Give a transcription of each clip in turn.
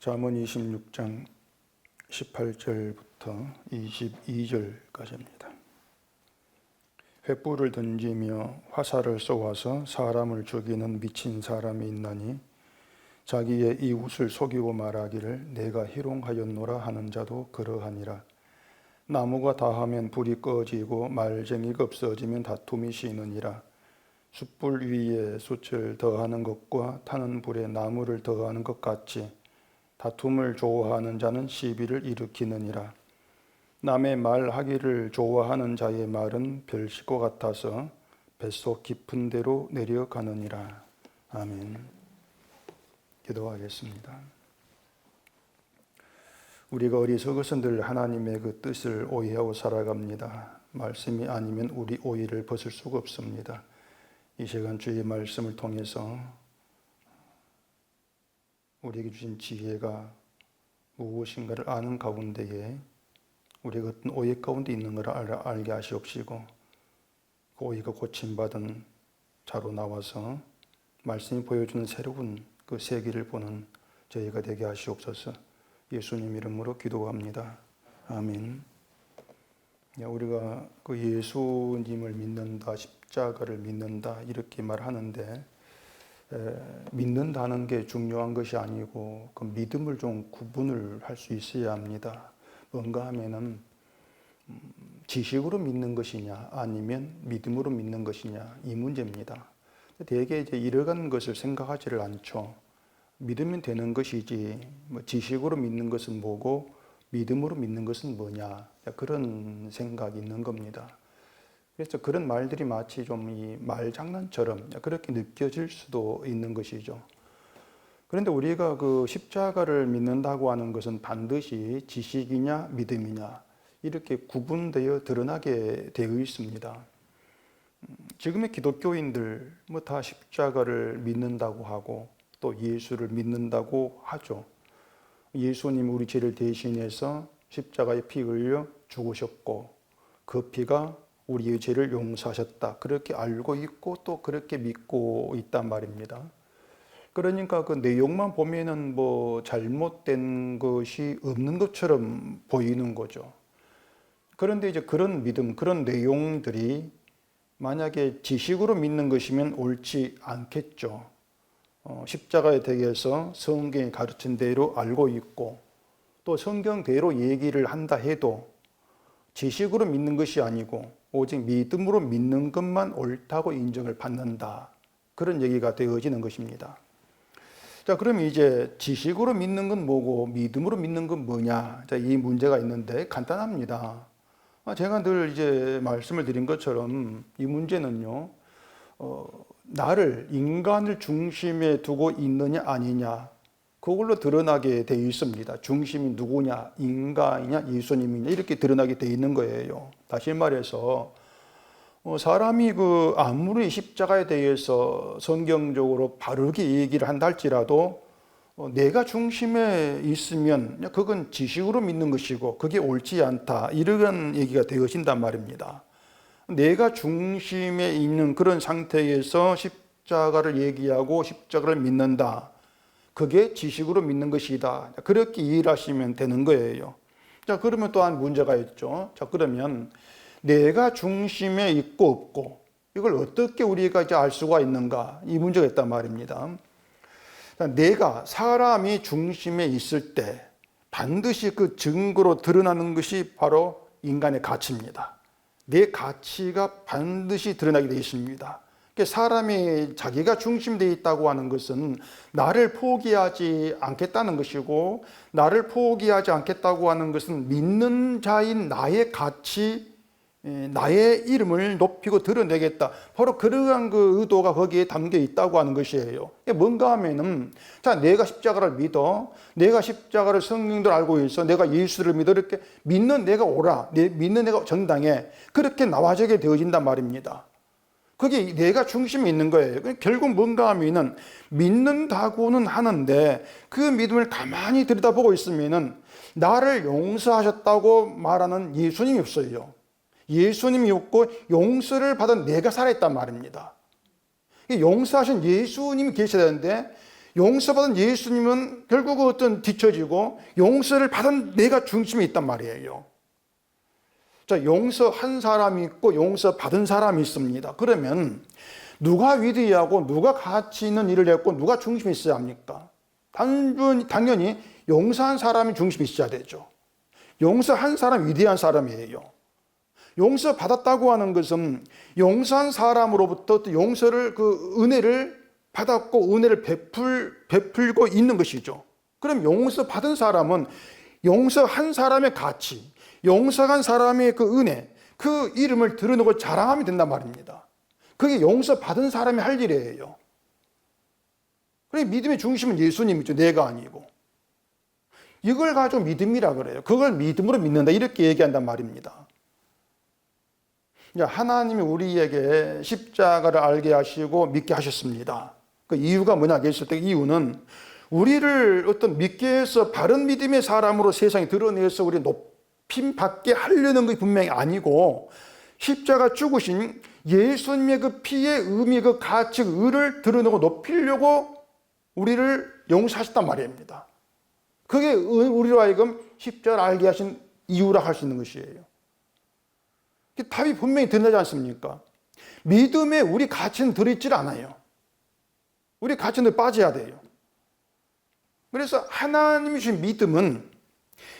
잠언 26장 18절부터 22절까지입니다. 횃불을 던지며 화살을 쏘아서 사람을 죽이는 미친 사람이 있나니 자기의 이웃을 속이고 말하기를 내가 희롱하였노라 하는 자도 그러하니라. 나무가 다하면 불이 꺼지고 말쟁이가 없어지면 다툼이 쉬느니라. 숯불 위에 숯을 더하는 것과 타는 불에 나무를 더하는 것 같이 다툼을 좋아하는 자는 시비를 일으키느니라. 남의 말하기를 좋아하는 자의 말은 별식과 같아서 뱃속 깊은 데로 내려가느니라. 아멘. 기도하겠습니다. 우리가 어리석어서 늘 하나님의 그 뜻을 오해하고 살아갑니다. 말씀이 아니면 우리 오해를 벗을 수가 없습니다. 이 시간 주의 말씀을 통해서 우리에게 주신 지혜가 무엇인가를 아는 가운데에 우리가 어떤 오해 가운데 있는 것을 알게 하시옵시고 그 오해가 고침받은 자로 나와서 말씀이 보여주는 새로운 그 세계를 보는 저희가 되게 하시옵소서. 예수님 이름으로 기도합니다. 아멘. 우리가 그 예수님을 믿는다, 십자가를 믿는다 이렇게 말하는데 믿는다는 게 중요한 것이 아니고 그 믿음을 좀 구분을 할 수 있어야 합니다. 뭔가 하면은 지식으로 믿는 것이냐 아니면 믿음으로 믿는 것이냐 이 문제입니다. 대개 이제 이러한 것을 생각하지를 않죠. 믿으면 되는 것이지 뭐 지식으로 믿는 것은 뭐고 믿음으로 믿는 것은 뭐냐 그런 생각이 있는 겁니다. 그래서 그런 말들이 마치 좀 이 말장난처럼 그렇게 느껴질 수도 있는 것이죠. 그런데 우리가 그 십자가를 믿는다고 하는 것은 반드시 지식이냐 믿음이냐 이렇게 구분되어 드러나게 되어 있습니다. 지금의 기독교인들 뭐 다 십자가를 믿는다고 하고 또 예수를 믿는다고 하죠. 예수님 우리 죄를 대신해서 십자가에 피 흘려 죽으셨고 그 피가 우리의 죄를 용서하셨다. 그렇게 알고 있고 또 그렇게 믿고 있단 말입니다. 그러니까 그 내용만 보면은 뭐 잘못된 것이 없는 것처럼 보이는 거죠. 그런데 이제 그런 믿음, 그런 내용들이 만약에 지식으로 믿는 것이면 옳지 않겠죠. 십자가에 대해서 성경이 가르친 대로 알고 있고 또 성경대로 얘기를 한다 해도 지식으로 믿는 것이 아니고 오직 믿음으로 믿는 것만 옳다고 인정을 받는다. 그런 얘기가 되어지는 것입니다. 자, 그럼 이제 지식으로 믿는 건 뭐고 믿음으로 믿는 건 뭐냐? 자, 이 문제가 있는데 간단합니다. 제가 늘 이제 말씀을 드린 것처럼 이 문제는요, 나를, 인간을 중심에 두고 있느냐 아니냐, 그걸로 드러나게 되어 있습니다. 중심이 누구냐, 인간이냐, 예수님이냐, 이렇게 드러나게 되어 있는 거예요. 다시 말해서, 사람이 아무리 십자가에 대해서 성경적으로 바르게 얘기를 한다 할지라도, 내가 중심에 있으면 그건 지식으로 믿는 것이고, 그게 옳지 않다. 이런 얘기가 되어진단 말입니다. 내가 중심에 있는 그런 상태에서 십자가를 얘기하고 십자가를 믿는다. 그게 지식으로 믿는 것이다. 그렇게 이해를 하시면 되는 거예요. 자, 그러면 또한 문제가 있죠. 자, 그러면 내가 중심에 있고 없고 이걸 어떻게 우리가 이제 알 수가 있는가? 이 문제가 있단 말입니다. 자, 내가 사람이 중심에 있을 때 반드시 그 증거로 드러나는 것이 바로 인간의 가치입니다. 내 가치가 반드시 드러나게 되어 있습니다. 사람이 자기가 중심되어 있다고 하는 것은 나를 포기하지 않겠다는 것이고 나를 포기하지 않겠다고 하는 것은 믿는 자인 나의 가치, 나의 이름을 높이고 드러내겠다. 바로 그러한 그 의도가 거기에 담겨 있다고 하는 것이에요. 뭔가 하면은 자, 내가 십자가를 믿어. 내가 십자가를 성경대로 알고 있어. 내가 예수를 믿어. 이렇게 믿는 내가 옳아. 믿는 내가 정당해. 그렇게 나와지게 되어진단 말입니다. 그게 내가 중심에 있는 거예요. 결국 뭔가 하면은 믿는다고는 하는데 그 믿음을 가만히 들여다보고 있으면은 나를 용서하셨다고 말하는 예수님이 없어요. 예수님이 없고 용서를 받은 내가 살아있단 말입니다. 용서하신 예수님이 계셔야 되는데 용서받은 예수님은 결국 어떤 뒤처지고 용서를 받은 내가 중심에 있단 말이에요. 자, 용서한 사람이 있고 용서받은 사람이 있습니다. 그러면 누가 위대하고 누가 가치 있는 일을 했고 누가 중심에 있어야 합니까? 당연히 용서한 사람이 중심에 있어야 되죠. 용서한 사람 위대한 사람이에요. 용서받았다고 하는 것은 용서한 사람으로부터 용서를 은혜를 받았고 은혜를 베풀고 있는 것이죠. 그럼 용서받은 사람은 용서한 사람의 가치, 용서한 사람의 그 은혜, 그 이름을 드러내고 자랑하면 된단 말입니다. 그게 용서받은 사람이 할 일이에요. 그래, 믿음의 중심은 예수님이죠. 내가 아니고. 이걸 가지고 믿음이라 그래요. 그걸 믿음으로 믿는다. 이렇게 얘기한단 말입니다. 하나님이 우리에게 십자가를 알게 하시고 믿게 하셨습니다. 그 이유가 뭐냐 했을 때 이유는 우리를 어떤 믿게 해서 바른 믿음의 사람으로 세상에 드러내서 우리 높임 받게 하려는 것이 분명히 아니고 십자가 죽으신 예수님의 그 피의 의미, 그 가치, 그 의를 드러내고 높이려고 우리를 용서하셨단 말입니다. 그게 우리로 하여금 십자가를 알게 하신 이유라 할 수 있는 것이에요. 답이 분명히 드러나지 않습니까? 믿음에 우리 가치는 들어있질 않아요. 우리 가치는 빠져야 돼요. 그래서 하나님이 주신 믿음은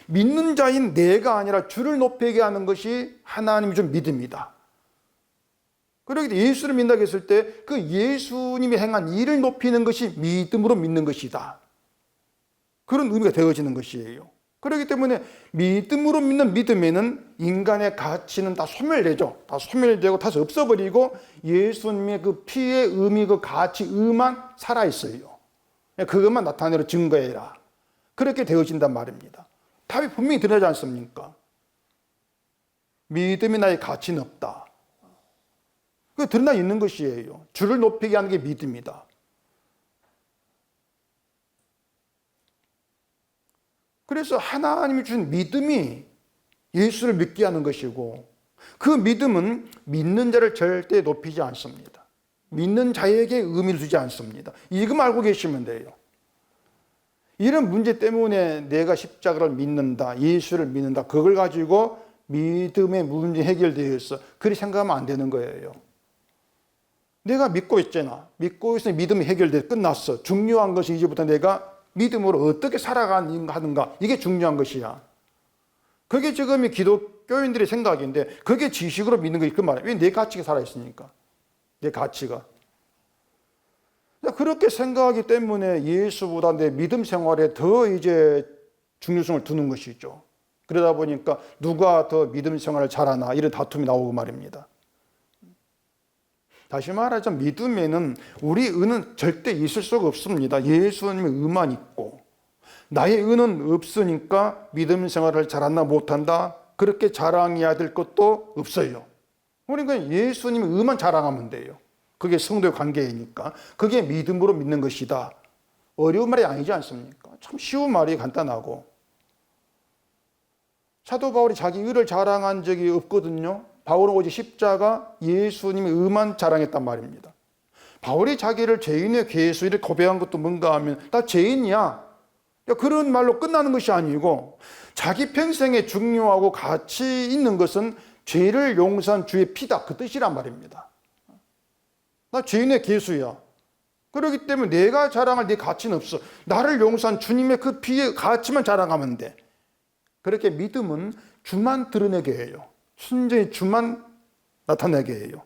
믿는 자인 내가 아니라 주를 높이게 하는 것이 하나님이 준 믿음이다. 그러기 때문에 예수를 믿는다고 했을 때 그 예수님이 행한 일을 높이는 것이 믿음으로 믿는 것이다. 그런 의미가 되어지는 것이에요. 그렇기 때문에 믿음으로 믿는 믿음에는 인간의 가치는 다 소멸되죠. 다 소멸되고 다시 없어버리고 예수님의 그 피의 의미, 그 가치, 의만 살아있어요. 그것만 나타내려 증거해라. 그렇게 되어진단 말입니다. 답이 분명히 드러나지 않습니까? 믿음이 나의 가치는 없다. 그게 드러나 있는 것이에요. 주를 높이게 하는 게 믿음이다. 그래서 하나님이 주신 믿음이 예수를 믿게 하는 것이고 그 믿음은 믿는 자를 절대 높이지 않습니다. 믿는 자에게 의미를 주지 않습니다. 이것만 알고 계시면 돼요. 이런 문제 때문에 내가 십자가를 믿는다, 예수를 믿는다, 그걸 가지고 믿음의 문제 해결되어 있어. 그렇게 생각하면 안 되는 거예요. 내가 믿고 있잖아. 믿고 있으니 믿음이 해결돼 끝났어. 중요한 것이 이제부터 내가 믿음으로 어떻게 살아가는가, 이게 중요한 것이야. 그게 지금 기독교인들의 생각인데 그게 지식으로 믿는 것이 그 말이야. 왜? 내 가치가 살아있으니까. 내 가치가. 그렇게 생각하기 때문에 예수보다 내 믿음 생활에 더 이제 중요성을 두는 것이죠. 그러다 보니까 누가 더 믿음 생활을 잘하나 이런 다툼이 나오고 말입니다. 다시 말하자면 믿음에는 우리 의는 절대 있을 수가 없습니다. 예수님의 의만 있고 나의 의는 없으니까 믿음 생활을 잘한다 못한다 그렇게 자랑해야 될 것도 없어요. 그러니까 예수님의 의만 자랑하면 돼요. 그게 성도의 관계이니까 그게 믿음으로 믿는 것이다. 어려운 말이 아니지 않습니까? 참 쉬운 말이 간단하고 사도 바울이 자기 의를 자랑한 적이 없거든요. 바울은 오직 십자가 예수님의 의만 자랑했단 말입니다. 바울이 자기를 죄인의 괴수를 고백한 것도 뭔가 하면 나 죄인이야. 그런 말로 끝나는 것이 아니고 자기 평생에 중요하고 가치 있는 것은 죄를 용서한 주의 피다. 그 뜻이란 말입니다. 나 죄인의 괴수야. 그렇기 때문에 내가 자랑할 네 가치는 없어. 나를 용서한 주님의 그 피의 가치만 자랑하면 돼. 그렇게 믿음은 주만 드러내게 해요. 순전히 주만 나타내게 해요.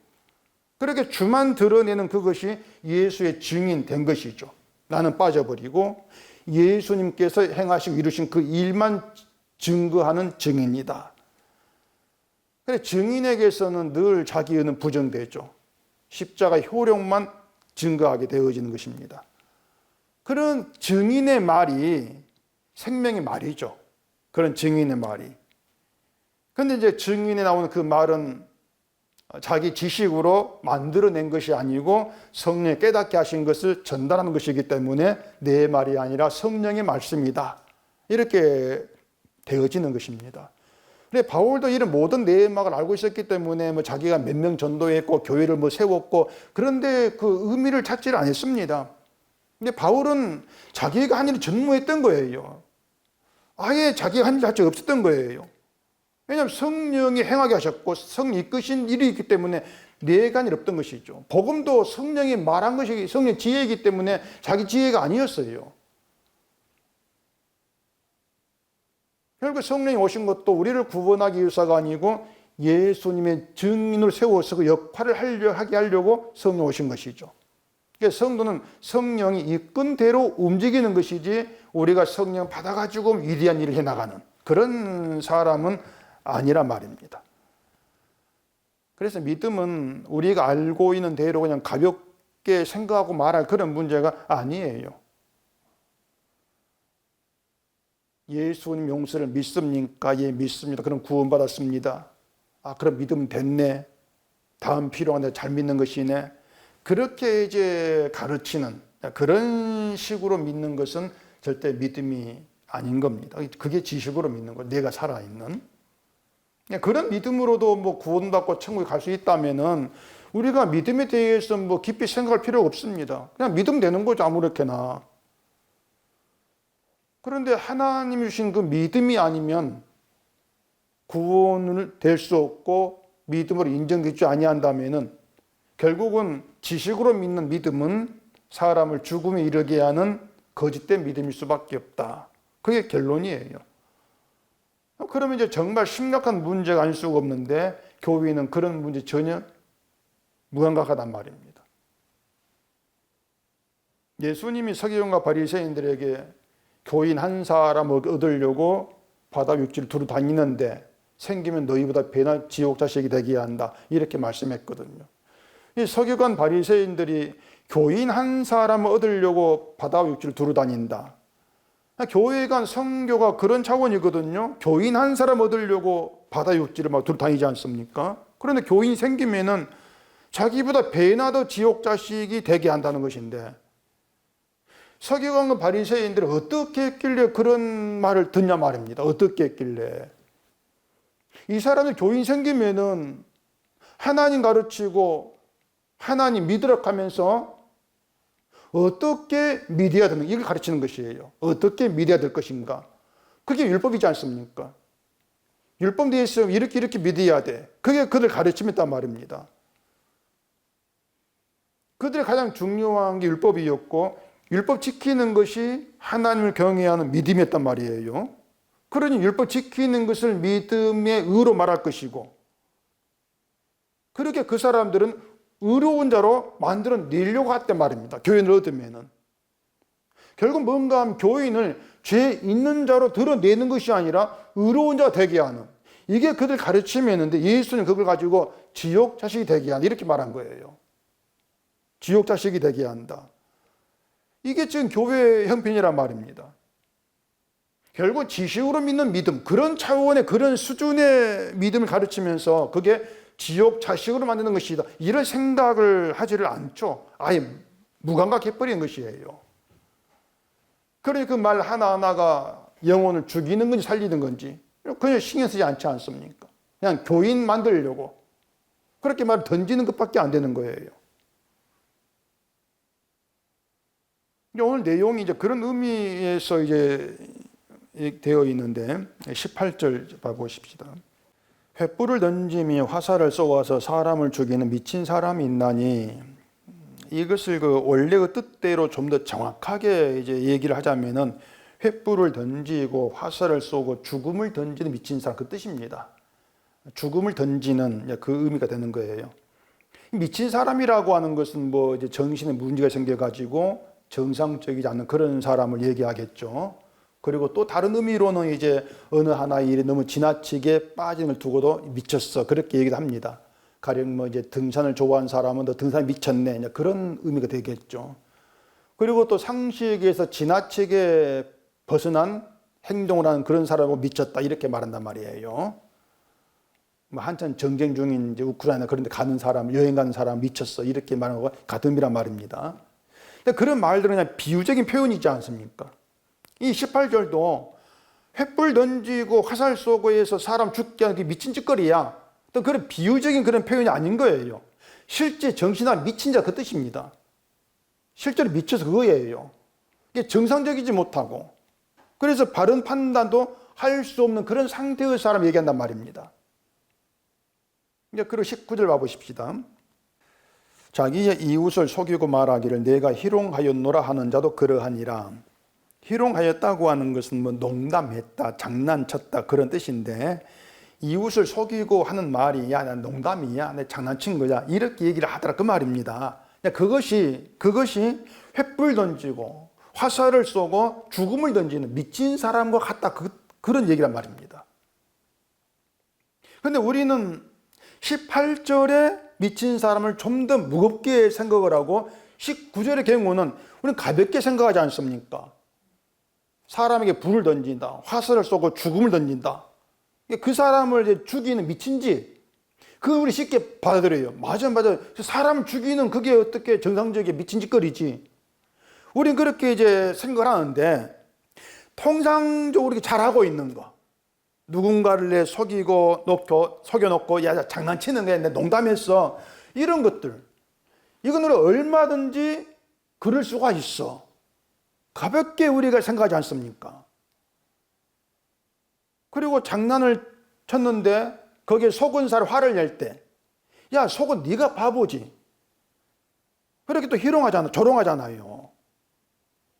그렇게 주만 드러내는 그것이 예수의 증인 된 것이죠. 나는 빠져버리고 예수님께서 행하시고 이루신 그 일만 증거하는 증인이다. 그래, 증인에게서는 늘 자기 의는 부정되죠. 십자가 효력만 증거하게 되어지는 것입니다. 그런 증인의 말이 생명의 말이죠. 그런 증인의 말이. 그런데 이제 증인에 나오는 그 말은 자기 지식으로 만들어낸 것이 아니고 성령이 깨닫게 하신 것을 전달하는 것이기 때문에 내 말이 아니라 성령의 말씀이다. 이렇게 되어지는 것입니다. 근데 바울도 이런 모든 내막을 알고 있었기 때문에 자기가 몇 명 전도했고 교회를 세웠고 그런데 그 의미를 찾지를 않았습니다. 근데 바울은 자기가 한 일이 전무했던 거예요. 아예 자기가 한 일 자체가 없었던 거예요. 왜냐하면 성령이 행하게 하셨고 성령이 이끄신 일이 있기 때문에 내가 한 일 없던 것이죠. 복음도 성령이 말한 것이 성령 지혜이기 때문에 자기 지혜가 아니었어요. 결국 성령이 오신 것도 우리를 구원하기 위해서가 아니고 예수님의 증인으로 세워서 그 역할을 하게 하려고 성령 오신 것이죠. 그러니까 성도는 성령이 이끈 대로 움직이는 것이지 우리가 성령 받아가지고 위대한 일을 해나가는 그런 사람은 아니란 말입니다. 그래서 믿음은 우리가 알고 있는 대로 그냥 가볍게 생각하고 말할 그런 문제가 아니에요. 예수님 용서를 믿습니까? 예, 믿습니다. 그럼 구원받았습니다. 아, 그럼 믿음 됐네. 다음 필요한 데 잘 믿는 것이네. 그렇게 이제 가르치는 그런 식으로 믿는 것은 절대 믿음이 아닌 겁니다. 그게 지식으로 믿는 거, 내가 살아있는. 그런 믿음으로도 뭐 구원받고 천국에 갈 수 있다면은 우리가 믿음에 대해서 뭐 깊이 생각할 필요가 없습니다. 그냥 믿음 되는 거죠, 아무렇게나. 그런데 하나님이 주신 그 믿음이 아니면 구원을 될 수 없고 믿음으로 인정되지 아니한다면은 결국은 지식으로 믿는 믿음은 사람을 죽음에 이르게 하는 거짓된 믿음일 수밖에 없다. 그게 결론이에요. 그러면 이제 정말 심각한 문제가 아닐 수가 없는데 교회는 그런 문제 전혀 무감각하단 말입니다. 예수님이 서기관과 바리새인들에게 교인 한 사람을 얻으려고 바다 육지를 두루 다니는데 생기면 너희보다 배나 지옥 자식이 되게 한다. 이렇게 말씀했거든요. 이 서기관 바리새인들이 교인 한 사람을 얻으려고 바다 육지를 두루 다닌다. 교회 간 선교가 그런 차원이거든요. 교인 한 사람 얻으려고 바다 육지를 막 두루 다니지 않습니까? 그런데 교인 생기면은 자기보다 배나 더 지옥 자식이 되게 한다는 것인데 서기관과 바리새인들은 어떻게 했길래 그런 말을 듣냐 말입니다. 어떻게 했길래. 이 사람이 교인 생기면은 하나님 가르치고 하나님 믿으라 하면서 어떻게 믿어야 되는 이걸 가르치는 것이에요. 어떻게 믿어야 될 것인가. 그게 율법이지 않습니까? 율법 되어 있으면 이렇게 믿어야 돼. 그게 그들 가르침이었단 말입니다. 그들의 가장 중요한 게 율법이었고 율법 지키는 것이 하나님을 경외하는 믿음이었단 말이에요. 그러니 율법 지키는 것을 믿음의 의로 말할 것이고 그렇게 그 사람들은 의로운 자로 만들어 내려고 했단 말입니다. 교인을 얻으면은. 결국 뭔가 하면 교인을 죄 있는 자로 드러내는 것이 아니라 의로운 자가 되게 하는 이게 그들 가르침이었는데 예수는 그걸 가지고 지옥 자식이 되게 한다 이렇게 말한 거예요. 지옥 자식이 되게 한다. 이게 지금 교회의 형편이란 말입니다. 결국 지식으로 믿는 믿음, 그런 차원의 그런 수준의 믿음을 가르치면서 그게 지옥 자식으로 만드는 것이다. 이런 생각을 하지를 않죠. 아예 무감각해버리는 것이에요. 그러니 그 말 하나하나가 영혼을 죽이는 건지 살리는 건지 그냥 신경 쓰지 않지 않습니까? 그냥 교인 만들려고 그렇게 말 던지는 것밖에 안 되는 거예요. 오늘 내용이 이제 그런 의미에서 이제 되어 있는데 18절 봐보십시다. 횃불을 던지며 화살을 쏘아서 사람을 죽이는 미친 사람이 있나니 이것을 그 원래 그 뜻대로 좀 더 정확하게 이제 얘기를 하자면은 횃불을 던지고 화살을 쏘고 죽음을 던지는 미친 사람 그 뜻입니다. 죽음을 던지는 그 의미가 되는 거예요. 미친 사람이라고 하는 것은 뭐 이제 정신에 문제가 생겨가지고 정상적이지 않는 그런 사람을 얘기하겠죠. 그리고 또 다른 의미로는 이제 어느 하나의 일이 너무 지나치게 빠짐을 두고도 미쳤어. 그렇게 얘기도 합니다. 가령 뭐 이제 등산을 좋아하는 사람은 너 등산에 미쳤네. 그런 의미가 되겠죠. 그리고 또 상식에서 지나치게 벗어난 행동을 하는 그런 사람을 미쳤다. 이렇게 말한단 말이에요. 뭐 한참 전쟁 중인 이제 우크라이나 그런 데 가는 사람, 여행 가는 사람 미쳤어. 이렇게 말하는 거와 같은 의미란 말입니다. 근데 그런 말들은 그냥 비유적인 표현이지 않습니까? 이 18절도 횃불 던지고 화살 쏘고 해서 사람 죽게 하는 게 미친 짓거리야. 또 그런 비유적인 그런 표현이 아닌 거예요. 실제 정신아 미친 자 그 뜻입니다. 실제로 미쳐서 그거예요. 이게 정상적이지 못하고, 그래서 바른 판단도 할 수 없는 그런 상태의 사람 얘기한단 말입니다. 이제 그리고 19절 봐보십시다. 자기의 이웃을 속이고 말하기를 내가 희롱하였노라 하는 자도 그러하니라. 희롱하였다고 하는 것은 뭐 농담했다, 장난쳤다 그런 뜻인데, 이웃을 속이고 하는 말이 야, 나 농담이야, 내 장난친 거야, 이렇게 얘기를 하더라 그 말입니다. 그것이 횃불 던지고 화살을 쏘고 죽음을 던지는 미친 사람과 같다, 그런 얘기란 말입니다. 그런데 우리는 18절에 미친 사람을 좀 더 무겁게 생각을 하고 19절의 경우는 우리는 가볍게 생각하지 않습니까? 사람에게 불을 던진다, 화살을 쏘고 죽음을 던진다, 그 사람을 이제 죽이는 미친짓, 그걸 우리 쉽게 받아들여요. 맞아. 사람을 죽이는 그게 어떻게 정상적인 미친 짓거리지. 우린 그렇게 이제 생각을 하는데, 통상적으로 이렇게 잘하고 있는 거, 누군가를 내 속여놓고 야, 장난치는 거야, 내 농담했어, 이런 것들, 이건 우리 얼마든지 그럴 수가 있어. 가볍게 우리가 생각하지 않습니까? 그리고 장난을 쳤는데 거기에 속은 살 화를 낼 때, 야, 속은 네가 바보지, 그렇게 또 희롱하잖아, 조롱하잖아요.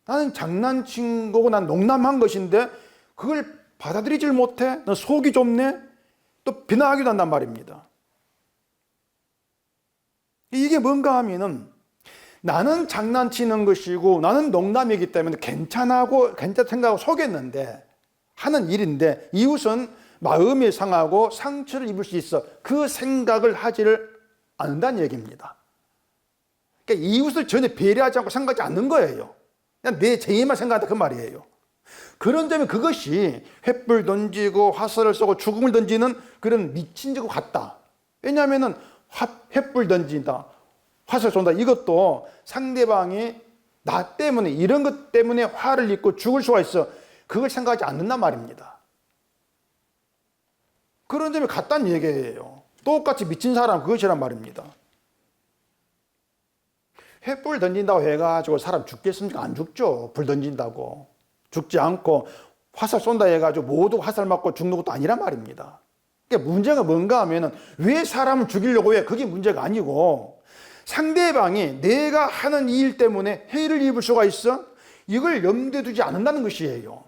나는 장난친 거고 난 농담한 것인데 그걸 받아들이질 못해? 너 속이 좁네? 또 비난하기도 한단 말입니다. 이게 뭔가 하면은 나는 장난치는 것이고 나는 농담이기 때문에 괜찮다고 생각하고 속였는데 하는 일인데, 이웃은 마음이 상하고 상처를 입을 수 있어 그 생각을 하지를 않는다는 얘기입니다. 그러니까 이웃을 전혀 배려하지 않고 생각하지 않는 거예요. 그냥 내 재미만 생각한다 그 말이에요. 그런 점이 그것이 횃불 던지고 화살을 쏘고 죽음을 던지는 그런 미친 짓과 같다. 왜냐하면 횃불 던진다, 화살 쏜다, 이것도 상대방이 나 때문에, 이런 것 때문에 화를 입고 죽을 수가 있어, 그걸 생각하지 않는단 말입니다. 그런 점이 같다는 얘기예요. 똑같이 미친 사람 그것이란 말입니다. 횃불 던진다고 해가지고 사람 죽겠습니까? 안 죽죠. 불 던진다고 죽지 않고, 화살 쏜다 해가지고 모두 화살 맞고 죽는 것도 아니란 말입니다. 그러니까 문제가 뭔가 하면은 왜 사람을 죽이려고 해? 그게 문제가 아니고, 상대방이 내가 하는 일 때문에 해를 입을 수가 있어? 이걸 염두에 두지 않는다는 것이에요.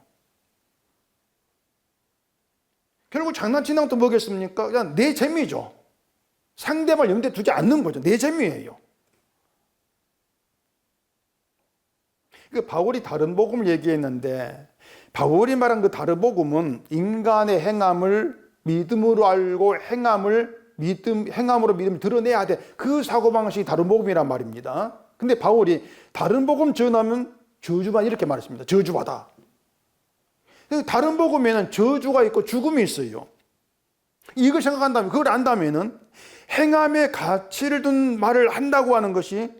결국 장난치는 것도 뭐겠습니까? 그냥 내 재미죠. 상대방을 염두에 두지 않는 거죠. 내 재미예요. 바울이 다른 복음을 얘기했는데, 바울이 말한 그 다른 복음은 인간의 행함을 믿음으로 알고 행함으로 믿음을 드러내야 돼, 그 사고방식이 다른 복음이란 말입니다. 근데 바울이 다른 복음 전하면 저주만 이렇게 말했습니다. 저주받아. 다른 복음에는 저주가 있고 죽음이 있어요. 이걸 생각한다면, 그걸 안다면은 행함의 가치를 둔 말을 한다고 하는 것이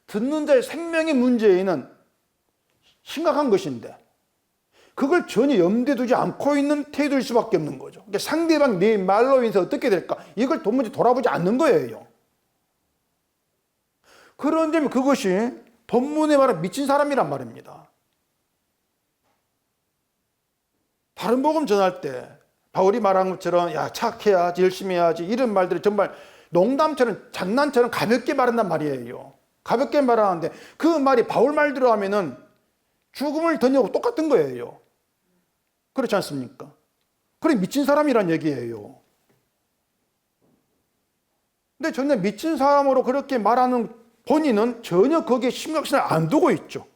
듣는 자의 생명의 문제에는 심각한 것인데, 그걸 전혀 염두에 두지 않고 있는 태도일 수밖에 없는 거죠. 그러니까 상대방 내 말로 인해서 어떻게 될까, 이걸 도무지 돌아보지 않는 거예요. 그런 점이 그것이 본문에 말하는 미친 사람이란 말입니다. 다른 복음 전할 때 바울이 말한 것처럼 야, 착해야지, 열심히 해야지, 이런 말들을 정말 농담처럼 장난처럼 가볍게 말한단 말이에요. 가볍게 말하는데 그 말이 바울 말대로 하면은 죽음을 던지고 똑같은 거예요. 그렇지 않습니까? 그래, 미친 사람이란 얘기예요. 근데 전혀 미친 사람으로 그렇게 말하는 본인은 전혀 거기에 심각성을 안 두고 있죠.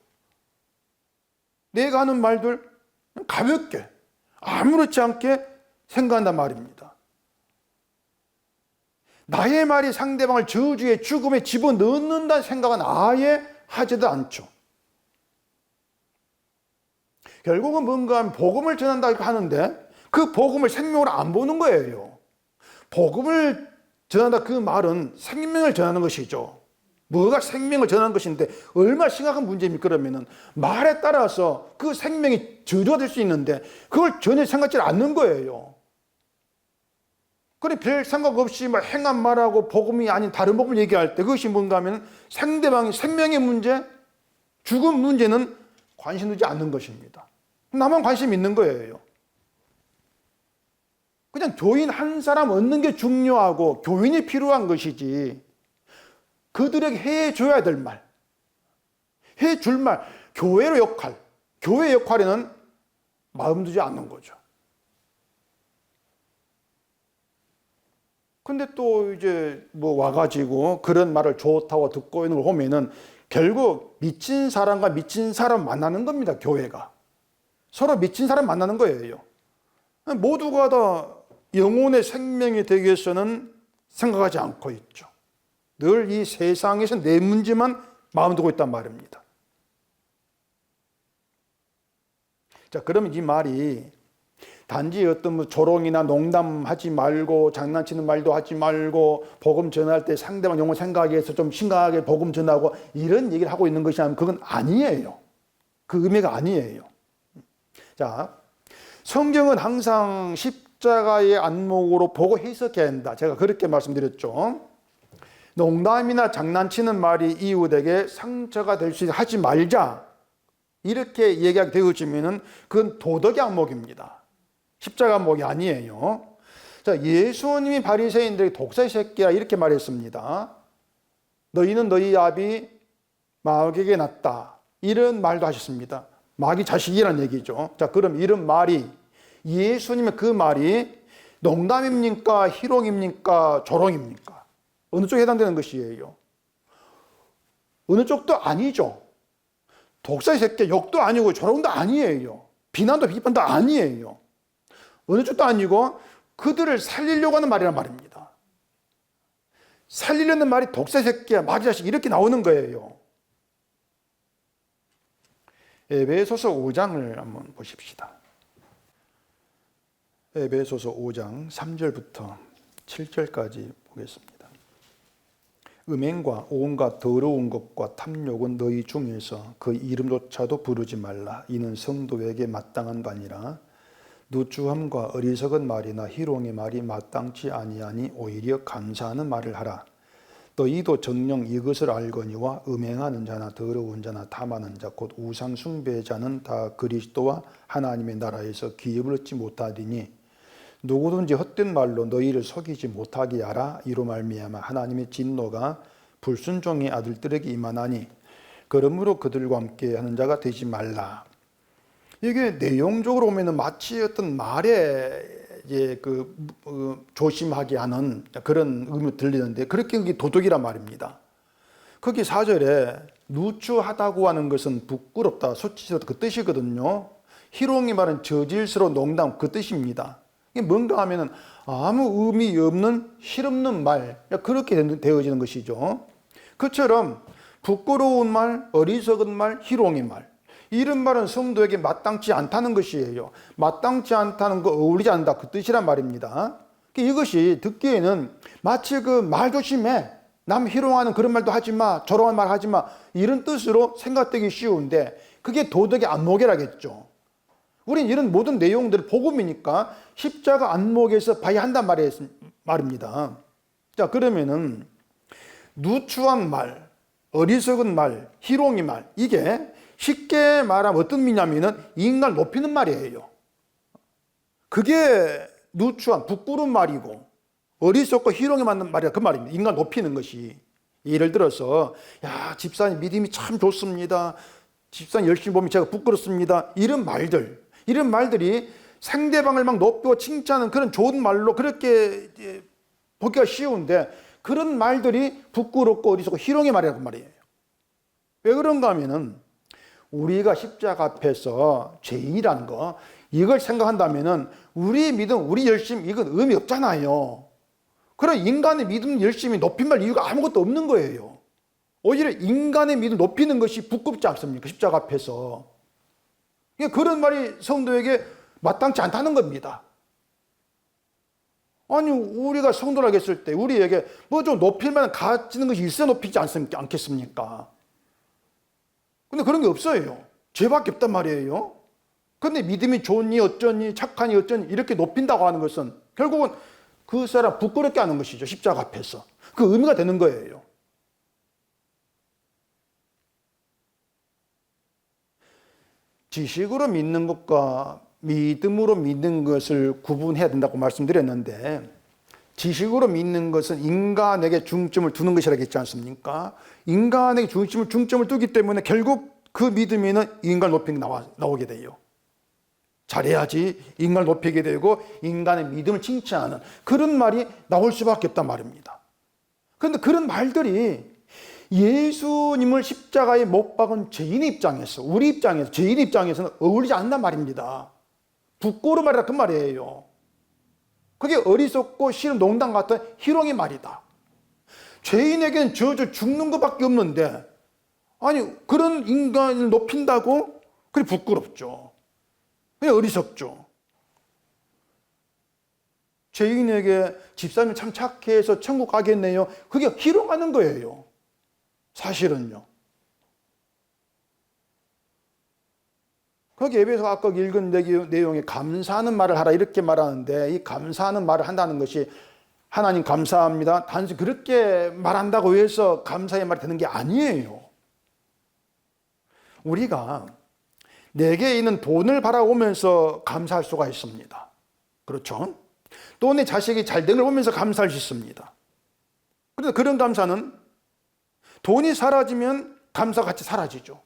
내가 하는 말들 가볍게 아무렇지 않게 생각한단 말입니다. 나의 말이 상대방을 저주의 죽음에 집어넣는다는 생각은 아예 하지도 않죠. 결국은 뭔가 하면 복음을 전한다고 하는데 그 복음을 생명으로 안 보는 거예요. 복음을 전한다 그 말은 생명을 전하는 것이죠. 뭐가 생명을 전하는 것인데 얼마나 심각한 문제입니까? 그러면은 말에 따라서 그 생명이 저주가 될 수 있는데 그걸 전혀 생각지 않는 거예요. 그래, 별 생각 없이 막 행한 말하고 복음이 아닌 다른 복음을 얘기할 때 그것이 뭔가 하면 상대방의 생명의 문제, 죽음 문제는 관심 두지 않는 것입니다. 나만 관심 있는 거예요. 그냥 교인 한 사람 얻는 게 중요하고 교인이 필요한 것이지, 그들에게 해줘야 될 말, 해줄 말, 교회의 역할, 교회의 역할에는 마음 두지 않는 거죠. 근데 또 이제 뭐 와가지고 그런 말을 좋다고 듣고 있는 걸 보면은 결국 미친 사람과 미친 사람 만나는 겁니다, 교회가. 서로 미친 사람 만나는 거예요. 모두가 다 영혼의 생명이 되기 위해서는 생각하지 않고 있죠. 늘 이 세상에서 내 문제만 마음 두고 있단 말입니다. 자, 그러면 이 말이 단지 어떤 뭐 조롱이나 농담하지 말고 장난치는 말도 하지 말고 복음 전할 때 상대방 영혼 생각하기 위해서 좀 심각하게 복음 전하고 이런 얘기를 하고 있는 것이 아니면 그건 아니에요. 그 의미가 아니에요. 자, 성경은 항상 십자가의 안목으로 보고 해석해야 한다. 제가 그렇게 말씀드렸죠. 농담이나 장난치는 말이 이웃에게 상처가 될 수 있게 하지 말자, 이렇게 얘기하게 되어지면은 그건 도덕의 안목입니다. 십자가 안목이 아니에요. 자, 예수님이 바리새인들에게 독사의 새끼야 이렇게 말했습니다. 너희는 너희 아비 마귀에게 났다, 이런 말도 하셨습니다. 마귀 자식이란 얘기죠. 자, 그럼 이런 말이, 예수님의 그 말이 농담입니까? 희롱입니까? 조롱입니까? 어느 쪽에 해당되는 것이에요? 어느 쪽도 아니죠. 독사의 새끼 욕도 아니고 조롱도 아니에요. 비난도 비판도 아니에요. 어느 쪽도 아니고 그들을 살리려고 하는 말이란 말입니다. 살리려는 말이 독사의 새끼야, 마귀 자식 이렇게 나오는 거예요. 에베소서 5장을 한번 보십시다. 에베소서 5장 3절부터 7절까지 보겠습니다. 음행과 온갖 더러운 것과 탐욕은 너희 중에서 그 이름조차도 부르지 말라. 이는 성도에게 마땅한 바니라. 누추함과 어리석은 말이나 희롱의 말이 마땅치 아니하니 오히려 감사하는 말을 하라. 너희도 정녕 이것을 알거니와 음행하는 자나 더러운 자나 탐하는 자 곧 우상 숭배자는 다 그리스도와 하나님의 나라에서 기업을 얻지 못하리니 누구든지 헛된 말로 너희를 속이지 못하게 하라. 이로 말미암아 하나님의 진노가 불순종의 아들들에게 임하나니 그러므로 그들과 함께 하는 자가 되지 말라. 이게 내용적으로 보면은 마치 어떤 말에 이제 조심하게 하는 그런 의미로 들리는데, 그렇게 그게 도덕이란 말입니다. 거기 4절에 누추하다고 하는 것은 부끄럽다, 수치스럽다 그 뜻이거든요. 희롱이 말은 저질스러운 농담 그 뜻입니다. 이게 뭔가 하면은 아무 의미 없는 실없는 말, 그렇게 되어지는 것이죠. 그처럼 부끄러운 말, 어리석은 말, 희롱의 말, 이런 말은 성도에게 마땅치 않다는 것이에요. 마땅치 않다는 거, 어울리지 않는다 그 뜻이란 말입니다. 이것이 듣기에는 마치 그 말 조심해, 남 희롱하는 그런 말도 하지 마, 조롱한 말 하지 마, 이런 뜻으로 생각되기 쉬운데 그게 도덕의 안목이라겠죠. 우린 이런 모든 내용들을 복음이니까 십자가 안목에서 봐야 한단 말입니다. 자, 그러면은 누추한 말, 어리석은 말, 희롱의 말, 이게 쉽게 말하면 어떤 의미냐면은 인간을 높이는 말이에요. 그게 누추한 부끄러운 말이고 어리석고 희롱에 맞는 말이야, 그 말입니다. 인간을 높이는 것이. 예를 들어서 야, 집사님 믿음이 참 좋습니다, 집사님 열심히 보면 제가 부끄럽습니다, 이런 말들이 상대방을 막 높이고 칭찬하는 그런 좋은 말로 그렇게 보기가 쉬운데, 그런 말들이 부끄럽고 어리석고 희롱의 말이라고 말이에요. 왜 그런가 하면은 우리가 십자가 앞에서 죄인이라는 거, 이걸 생각한다면은 우리의 믿음, 우리 열심, 이건 의미 없잖아요. 그런 인간의 믿음 열심히 높임할 이유가 아무것도 없는 거예요. 오히려 인간의 믿음 높이는 것이 부끄럽지 않습니까? 십자가 앞에서. 그런 말이 성도에게 마땅치 않다는 겁니다. 아니, 우리가 성도라고 했을 때 우리에게 뭐 좀 높일 만한 가지는 것이 있어야 높이지 않겠습니까? 근데 그런 게 없어요. 죄밖에 없단 말이에요. 근데 믿음이 좋니 어쩌니 착하니 어쩌니 이렇게 높인다고 하는 것은 결국은 그 사람 부끄럽게 하는 것이죠. 십자가 앞에서. 그 의미가 되는 거예요. 지식으로 믿는 것과 믿음으로 믿는 것을 구분해야 된다고 말씀드렸는데, 지식으로 믿는 것은 인간에게 중점을 두는 것이라고 했지 않습니까? 인간에게 중점을 두기 때문에 결국 그 믿음에는 인간을 높이는 게 나오게 돼요. 잘해야지 인간을 높이게 되고 인간의 믿음을 칭찬하는 그런 말이 나올 수밖에 없단 말입니다. 그런데 그런 말들이 예수님을 십자가에 못 박은 죄인의 입장에서, 우리 입장에서, 죄인의 입장에서는 어울리지 않는단 말입니다. 부끄러운 말이라 그 말이에요. 그게 어리석고 싫은 농담 같은 희롱의 말이다. 죄인에게는 저주 죽는 것밖에 없는데, 아니 그런 인간을 높인다고? 그게 부끄럽죠. 그게 어리석죠. 죄인에게 집사님 참 착해서 천국 가겠네요. 그게 희롱하는 거예요. 사실은요. 거기 에베소 아까 읽은 내용에 감사하는 말을 하라 이렇게 말하는데, 이 감사하는 말을 한다는 것이 하나님 감사합니다, 단순히 그렇게 말한다고 해서 감사의 말이 되는 게 아니에요. 우리가 내게 있는 돈을 바라보면서 감사할 수가 있습니다. 그렇죠? 또 내 자식이 잘된 걸 보면서 감사할 수 있습니다. 그런데 그런 감사는 돈이 사라지면 감사가 같이 사라지죠.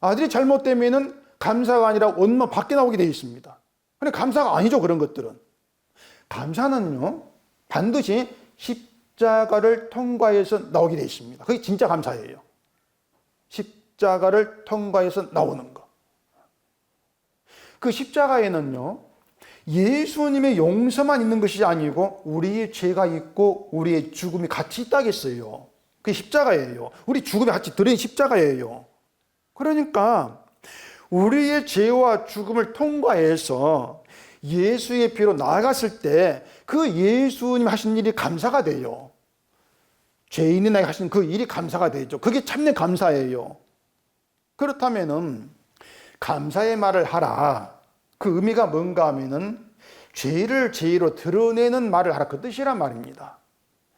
아들이 잘못되면 감사가 아니라 원망 밖에 나오게 되어 있습니다. 그런데 감사가 아니죠, 그런 것들은. 감사는요, 반드시 십자가를 통과해서 나오게 되어 있습니다. 그게 진짜 감사예요. 십자가를 통과해서 나오는 것. 그 십자가에는요, 예수님의 용서만 있는 것이 아니고 우리의 죄가 있고 우리의 죽음이 같이 있다겠어요. 그게 십자가예요. 우리 죽음이 같이 들어있는 십자가예요. 그러니까 우리의 죄와 죽음을 통과해서 예수의 피로 나아갔을 때 그 예수님 하신 일이 감사가 돼요. 죄인이 나에게 하신 그 일이 감사가 되죠. 그게 참된 감사예요. 그렇다면은 감사의 말을 하라. 그 의미가 뭔가 하면은 죄를 죄로 드러내는 말을 하라, 그 뜻이란 말입니다.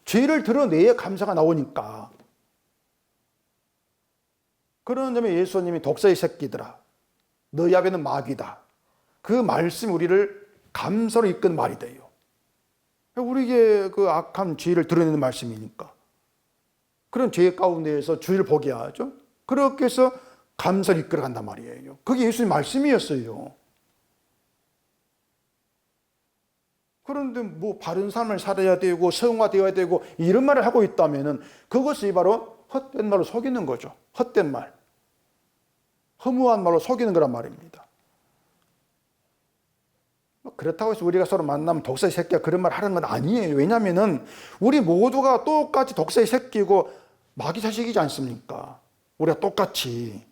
죄를 드러내야 감사가 나오니까. 그런 점에 예수님이 독사의 새끼들아, 너희 앞에는 마귀다, 그 말씀이 우리를 감사로 이끄는 말이 돼요. 우리에게 그 악한 죄를 드러내는 말씀이니까 그런 죄 가운데에서 주를 보게 하죠. 그렇게 해서 감사를 이끌어간단 말이에요. 그게 예수님 말씀이었어요. 그런데 뭐 바른 삶을 살아야 되고 성화되어야 되고 이런 말을 하고 있다면은 그것이 바로 헛된 말로 속이는 거죠. 헛된 말, 허무한 말로 속이는 거란 말입니다. 그렇다고 해서 우리가 서로 만나면 독사의 새끼가 그런 말 하는 건 아니에요. 왜냐하면은 우리 모두가 똑같이 독사의 새끼고 마귀 자식이지 않습니까? 우리가 똑같이.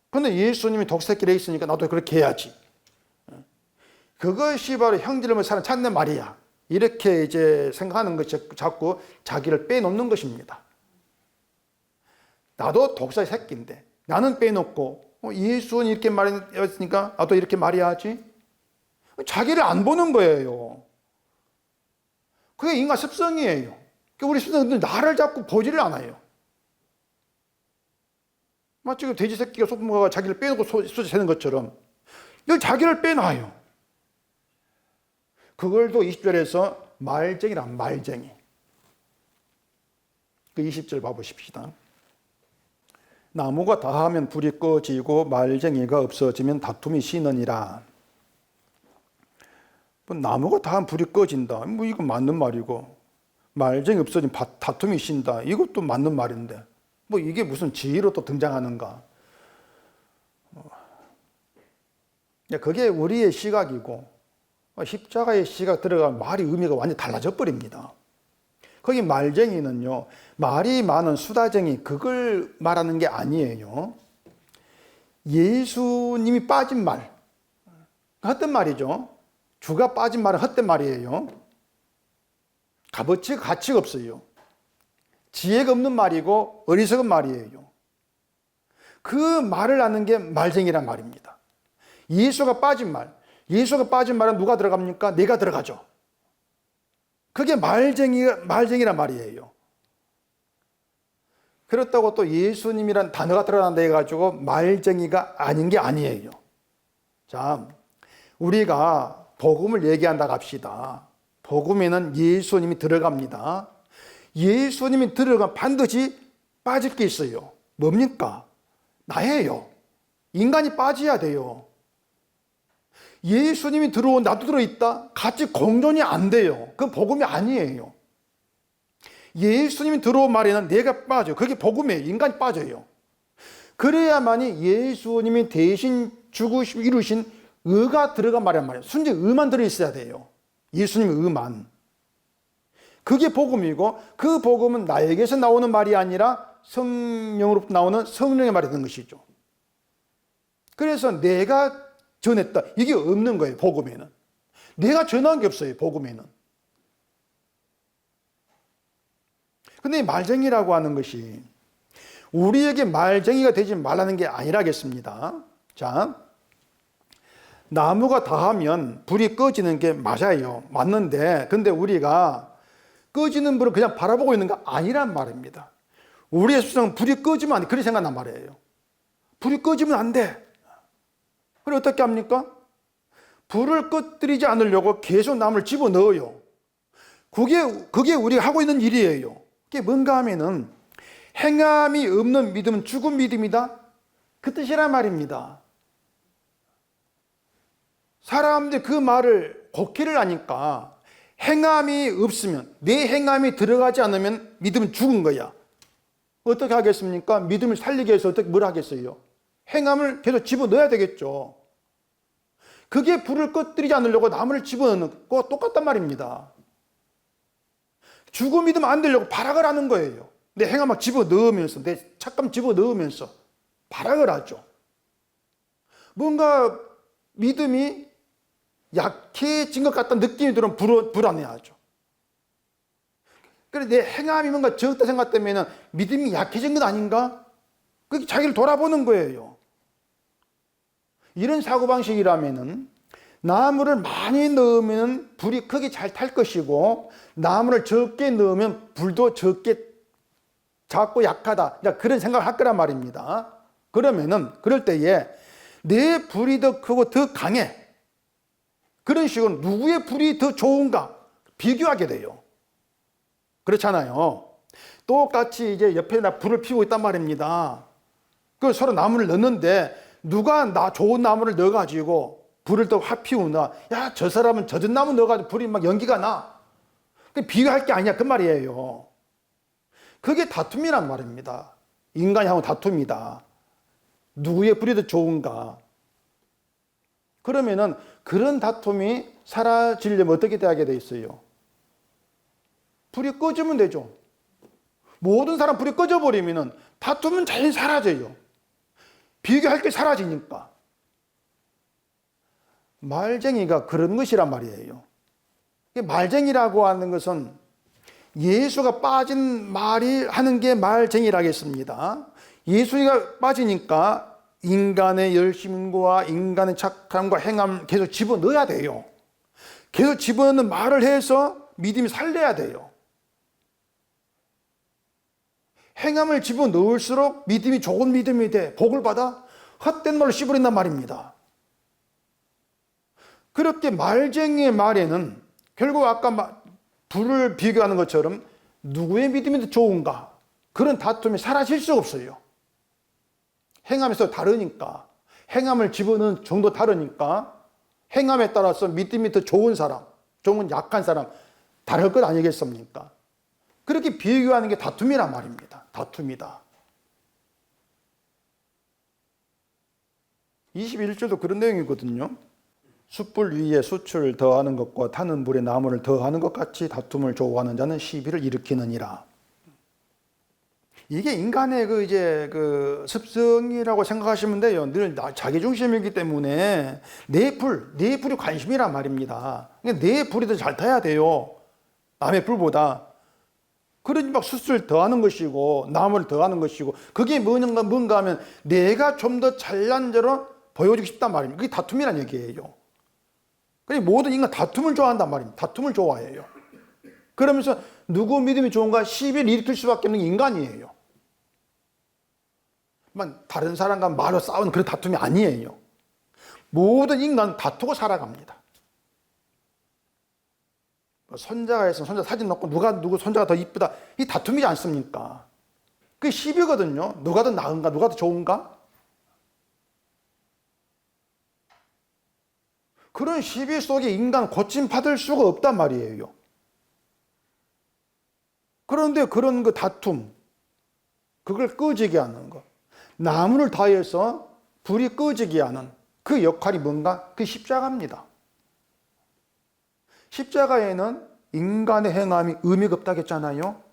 그런데 예수님이 독사의 새끼를 했으니까 나도 그렇게 해야지. 그것이 바로 형제를 찾는 말이야. 이렇게 이제 생각하는 것이 자꾸 자기를 빼놓는 것입니다. 나도 독사의 새끼인데 나는 빼놓고 예수는 이렇게 말했으니까 나도 이렇게 말해야지. 자기를 안 보는 거예요. 그게 인간 습성이에요. 우리 습성은 나를 자꾸 보지를 않아요. 마치 돼지 새끼가 소금 먹어가 자기를 빼놓고 숫자 세는 것처럼 늘 자기를 빼놔요. 그걸도 20절에서 말쟁이란 말쟁이. 그 20절 봐보십시다. 나무가 다하면 불이 꺼지고 말쟁이가 없어지면 다툼이 쉬느니라. 뭐 나무가 다하면 불이 꺼진다. 뭐 이거 맞는 말이고, 말쟁이 없어지면 다툼이 쉰다. 이것도 맞는 말인데, 뭐 이게 무슨 지혜로 또 등장하는가? 그게 우리의 시각이고, 십자가의 시각 들어가면 말이 의미가 완전히 달라져 버립니다. 거기 말쟁이는요, 말이 많은 수다쟁이, 그걸 말하는 게 아니에요. 예수님이 빠진 말, 헛된 말이죠. 주가 빠진 말은 헛된 말이에요. 값어치가 가치가 없어요. 지혜가 없는 말이고 어리석은 말이에요. 그 말을 하는 게 말쟁이란 말입니다. 예수가 빠진 말, 예수가 빠진 말은 누가 들어갑니까? 내가 들어가죠. 그게 말쟁이란 말이에요. 그렇다고 또 예수님이란 단어가 들어간다 해가지고 말쟁이가 아닌 게 아니에요. 자, 우리가 복음을 얘기한다 합시다. 복음에는 예수님이 들어갑니다. 예수님이 들어가면 반드시 빠질 게 있어요. 뭡니까? 나예요. 인간이 빠져야 돼요. 예수님이 들어온 나도 들어있다? 같이 공존이 안 돼요. 그건 복음이 아니에요. 예수님이 들어온 말에는 내가 빠져. 그게 복음이에요. 인간이 빠져요. 그래야만이 예수님이 대신 죽으시고 이루신 의가 들어간 말이란 말이에요. 순전히 의만 들어있어야 돼요. 예수님의 의만. 그게 복음이고 그 복음은 나에게서 나오는 말이 아니라 성령으로부터 나오는 성령의 말이 되는 것이죠. 그래서 내가 전했다. 이게 없는 거예요. 복음에는. 내가 전한 게 없어요. 복음에는. 근데 이 말쟁이라고 하는 것이 우리에게 말쟁이가 되지 말라는 게 아니라겠습니다. 자, 나무가 다하면 불이 꺼지는 게 맞아요. 맞는데 근데 우리가 꺼지는 불을 그냥 바라보고 있는 거 아니란 말입니다. 우리의 수성은 불이 꺼지면 안 돼. 그렇게 생각한단 말이에요. 불이 꺼지면 안 돼. 그럼 어떻게 합니까? 불을 꺼뜨리지 않으려고 계속 나무를 집어넣어요. 그게 우리가 하고 있는 일이에요. 그게 뭔가 하면은 행함이 없는 믿음은 죽은 믿음이다. 그 뜻이란 말입니다. 사람들이 그 말을 곡해를 하니까 행함이 없으면, 내 행함이 들어가지 않으면 믿음은 죽은 거야. 어떻게 하겠습니까? 믿음을 살리기 위해서 어떻게 뭘 하겠어요? 행함을 계속 집어넣어야 되겠죠. 그게 불을 꺼뜨리지 않으려고 나무를 집어넣는 거와 똑같단 말입니다. 죽은 믿음 안 되려고 발악을 하는 거예요. 내 행함 막 집어넣으면서, 내 착감 집어넣으면서 발악을 하죠. 뭔가 믿음이 약해진 것 같다는 느낌이 들으면 불안해하죠. 그래, 내 행함이 뭔가 적다 생각되면 믿음이 약해진 것 아닌가? 그게 자기를 돌아보는 거예요. 이런 사고방식이라면 나무를 많이 넣으면 불이 크게 잘 탈 것이고 나무를 적게 넣으면 불도 적게 작고 약하다. 그런 생각을 할 거란 말입니다. 그럴 때에 내 불이 더 크고 더 강해. 그런 식으로 누구의 불이 더 좋은가 비교하게 돼요. 그렇잖아요. 똑같이 이제 옆에 불을 피우고 있단 말입니다. 그 서로 나무를 넣는데 누가 좋은 나무를 넣어가지고 불을 더 확 피우나? 야, 저 사람은 젖은 나무 넣어가지고 불이 막 연기가 나. 비교할 게 아니야 그 말이에요. 그게 다툼이란 말입니다. 인간이 하고 다툼이다. 누구의 불이 더 좋은가? 그러면은 그런 다툼이 사라지려면 어떻게 돼야 돼 있어요? 불이 꺼지면 되죠. 모든 사람 불이 꺼져버리면은 다툼은 자연히 사라져요. 비교할 게 사라지니까. 말쟁이가 그런 것이란 말이에요. 말쟁이라고 하는 것은 예수가 빠진 말이 하는 게 말쟁이라겠습니다. 예수가 빠지니까 인간의 열심과 인간의 착함과 행함 계속 집어넣어야 돼요. 계속 집어넣는 말을 해서 믿음이 살려야 돼요. 행함을 집어넣을수록 믿음이 좋은 믿음이 돼. 복을 받아 헛된 말로 씹어버린단 말입니다. 그렇게 말쟁이의 말에는 결국 아까 불을 비교하는 것처럼 누구의 믿음이 더 좋은가? 그런 다툼이 사라질 수 없어요. 행함에서 다르니까. 행함을 집어넣는 정도 다르니까 행함에 따라서 믿음이 더 좋은 사람, 좋은 약한 사람 다를 것 아니겠습니까? 그렇게 비교하는 게 다툼이란 말입니다. 다툼이다. 21절도 그런 내용이거든요. 숯불 위에 숯을 더하는 것과 타는 불에 나무를 더하는 것 같이 다툼을 좋아하는 자는 시비를 일으키느니라. 이게 인간의 그 습성이라고 생각하시면 돼요. 늘 자기 중심이기 때문에 내 불이 관심이란 말입니다. 내 불이 더 잘 타야 돼요. 남의 불보다. 그러니 막 숯을 더하는 것이고 나무를 더하는 것이고 그게 뭔가 하면 내가 좀 더 잘난 자로 보여주고 싶단 말입니다. 그게 다툼이란 얘기예요. 그러니까 모든 인간 다툼을 좋아한단 말입니다. 다툼을 좋아해요. 그러면서 누구 믿음이 좋은가 시비를 일으킬 수밖에 없는 게 인간이에요. 다른 사람과 말로 싸우는 그런 다툼이 아니에요. 모든 인간은 다투고 살아갑니다. 손자가 있으면 손자 사진 놓고 누구 손자가 더 이쁘다, 이 다툼이지 않습니까? 그게 시비거든요. 누가 더 나은가, 누가 더 좋은가? 그런 시비 속에 인간 고침받을 수가 없단 말이에요. 그런데 그런 그 다툼, 그걸 꺼지게 하는 것, 나무를 다해서 불이 꺼지게 하는 그 역할이 뭔가? 그 십자가입니다. 십자가에는 인간의 행함이 의미가 없다고 했잖아요.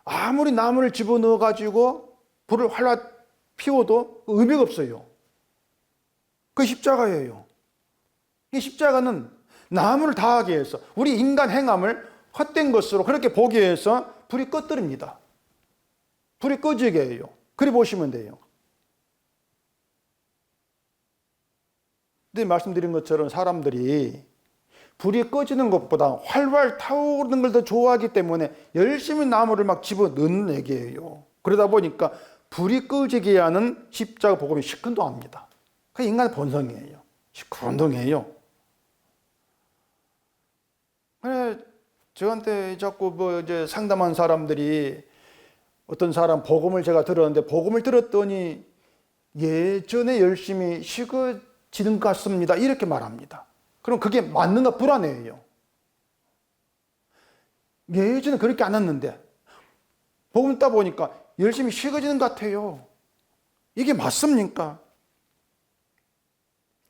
아무리 나무를 집어넣어 가지고 불을 활활 피워도 의미가 없어요. 그 십자가예요. 이 십자가는 나무를 다하게 해서 우리 인간 행함을 헛된 것으로 그렇게 보기 위해서 불이 꺼뜨립니다. 불이 꺼지게 해요. 그리 보시면 돼요. 근데 말씀드린 것처럼 사람들이 불이 꺼지는 것보다 활활 타오르는 걸 더 좋아하기 때문에 열심히 나무를 막 집어넣는 얘기예요. 그러다 보니까 불이 꺼지게 하는 십자가 복음이 시큰둥합니다. 그게 인간의 본성이에요. 시큰둥해요. 그래, 저한테 자꾸 이제 상담한 사람들이, 어떤 사람 복음을 제가 들었는데, 복음을 들었더니 예전에 열심히 식어지는 것 같습니다, 이렇게 말합니다. 그럼 그게 맞는가 불안해요. 예전에 그렇게 안 했는데 복음 듣다 보니까 열심히 식어지는 것 같아요. 이게 맞습니까?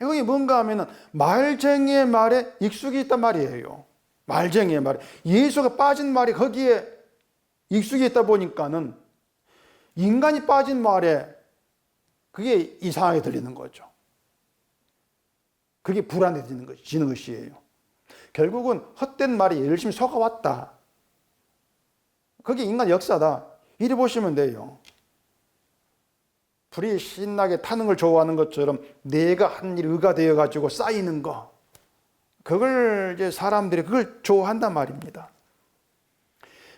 이게 뭔가 하면은 말쟁이의 말에 익숙이 있단 말이에요. 말쟁이의 말에 예수가 빠진 말이 거기에 익숙이 있다 보니까는 인간이 빠진 말에 그게 이상하게 들리는 거죠. 그게 불안해지는 것이에요. 결국은 헛된 말이 열심히 속아왔다. 그게 인간 역사다. 이리 보시면 돼요. 불이 신나게 타는 걸 좋아하는 것처럼 내가 한 일 의가 되어가지고 쌓이는 거, 그걸 이제 사람들이 그걸 좋아한단 말입니다.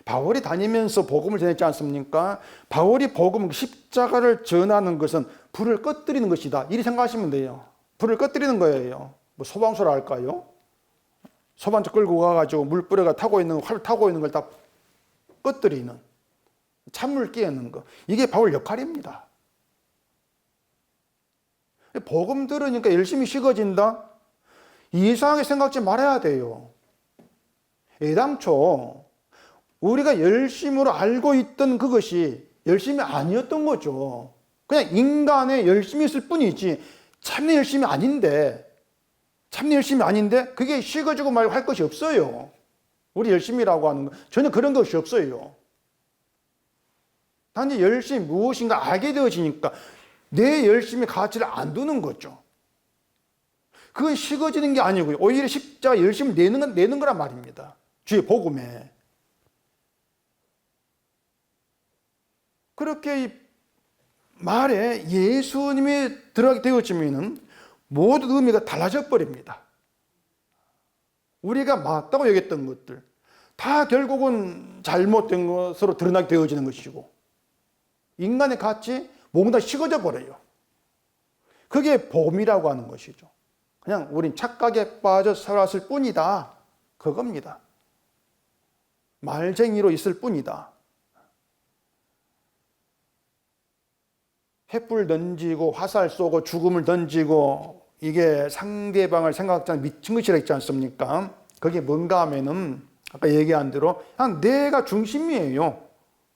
바울이 다니면서 복음을 전했지 않습니까? 바울이 복음, 십자가를 전하는 것은 불을 꺼뜨리는 것이다, 이리 생각하시면 돼요. 불을 꺼뜨리는 거예요. 뭐 소방서라 할까요? 소방차 끌고 가가지고 물 뿌려가 타고 있는, 활 타고 있는 걸 다 꺼뜨리는, 찬물 끼얹는 거, 이게 바울 역할입니다. 복음 들으니까 열심히 식어진다? 이상하게 생각지 말아야 돼요. 애당초 우리가 열심으로 알고 있던 그것이 열심이 아니었던 거죠. 그냥 인간의 열심이 있을 뿐이지 참내 열심이 아닌데, 그게 식어지고 말고 할 것이 없어요. 우리 열심이라고 하는 거 전혀 그런 것이 없어요. 단지 열심히 무엇인가 알게 되어지니까 내 열심히 가치를 안 두는 거죠. 그건 식어지는 게 아니고요, 오히려 십자가 열심을 내는 거란 말입니다. 주의 복음에. 그렇게 이 말에 예수님이 들어가게 되어지면은 모든 의미가 달라져 버립니다. 우리가 맞다고 여겼던 것들 다 결국은 잘못된 것으로 드러나게 되어지는 것이고, 인간의 가치 모두 다 식어져 버려요. 그게 복음이라고 하는 것이죠. 그냥 우린 착각에 빠져 살았을 뿐이다, 그겁니다. 말쟁이로 있을 뿐이다. 횃불 던지고 화살 쏘고 죽음을 던지고 이게 상대방을 생각하지 않고 미친 것이라 했지 않습니까? 그게 뭔가 하면은 아까 얘기한 대로 그냥 내가 중심이에요.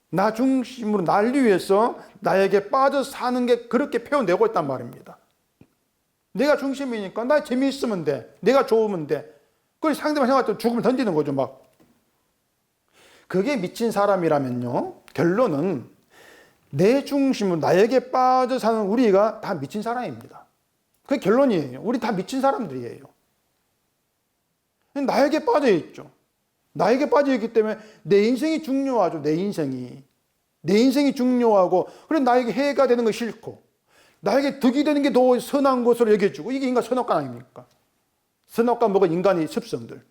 나 중심으로 날 위해서 나에게 빠져 사는 게 그렇게 표현되고 있단 말입니다. 내가 중심이니까 나 재미있으면 돼, 내가 좋으면 돼. 그걸 상대방 생각할 때 죽음을 던지는 거죠, 막. 그게 미친 사람이라면요, 결론은 내 중심으로 나에게 빠져 사는 우리가 다 미친 사람입니다. 그게 결론이에요. 우리 다 미친 사람들이에요. 나에게 빠져 있죠. 나에게 빠져 있기 때문에 내 인생이 중요하죠. 내 인생이 중요하고, 그래 나에게 해가 되는 거 싫고, 나에게 득이 되는 게 더 선한 것으로 여겨지고, 이게 인간 선악관 아닙니까? 선악관 먹은 인간의 습성들.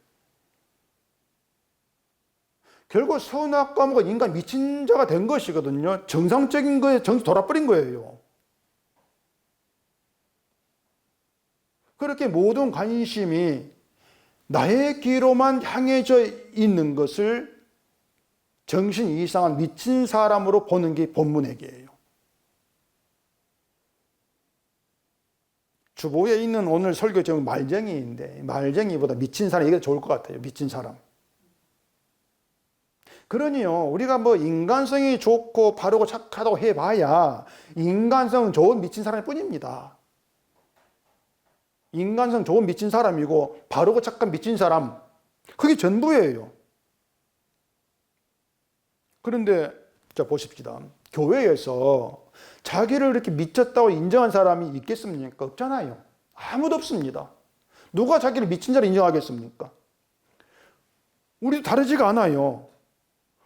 결국 선악과 먹은 인간 미친 자가 된 것이거든요. 정상적인 거에 정신 돌아버린 거예요. 그렇게 모든 관심이 나의 귀로만 향해져 있는 것을 정신 이상한 미친 사람으로 보는 게 본문회개예요. 주보에 있는 오늘 설교 제목 말쟁이인데 말쟁이보다 미친 사람 이게 좋을 것 같아요. 미친 사람. 그러니요, 우리가 뭐 인간성이 좋고 바르고 착하다고 해봐야 인간성 좋은 미친 사람일 뿐입니다. 인간성 좋은 미친 사람이고 바르고 착한 미친 사람, 그게 전부예요. 그런데 자 보십시다. 교회에서 자기를 이렇게 미쳤다고 인정한 사람이 있겠습니까? 없잖아요. 아무도 없습니다. 누가 자기를 미친 자로 인정하겠습니까? 우리도 다르지가 않아요.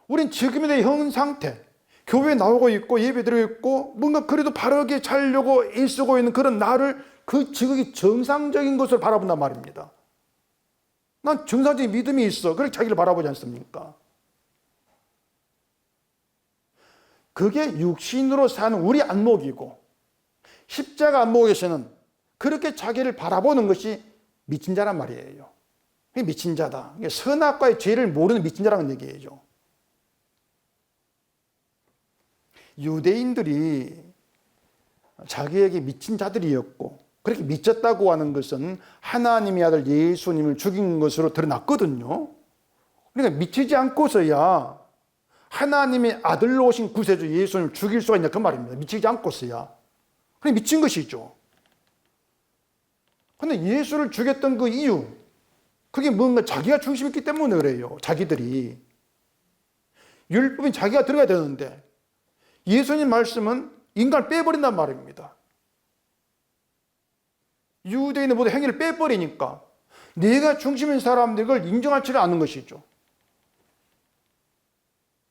우린 지금의 현 상태, 교회에 나오고 있고 예배 드리고 있고 뭔가 그래도 바르게 살려고 애쓰고 있는 그런 나를 그 지극히 정상적인 것을 바라본단 말입니다. 난 정상적인 믿음이 있어. 그렇게 자기를 바라보지 않습니까? 그게 육신으로 사는 우리 안목이고 십자가 안목에서는 그렇게 자기를 바라보는 것이 미친 자란 말이에요. 미친 자다. 선악과의 죄를 모르는 미친 자라는 얘기예요. 유대인들이 자기에게 미친 자들이었고 그렇게 미쳤다고 하는 것은 하나님의 아들 예수님을 죽인 것으로 드러났거든요. 그러니까 미치지 않고서야 하나님의 아들로 오신 구세주 예수님을 죽일 수가 있냐 그 말입니다. 미치지 않고서야. 그냥 미친 것이죠. 그런데 예수를 죽였던 그 이유, 그게 뭔가 자기가 중심이었기 때문에 그래요. 자기들이. 율법인 자기가 들어가야 되는데 예수님 말씀은 인간을 빼버린단 말입니다. 유대인의 모든 행위를 빼버리니까 내가 중심인 사람들 이걸 인정하지를 않는 것이죠.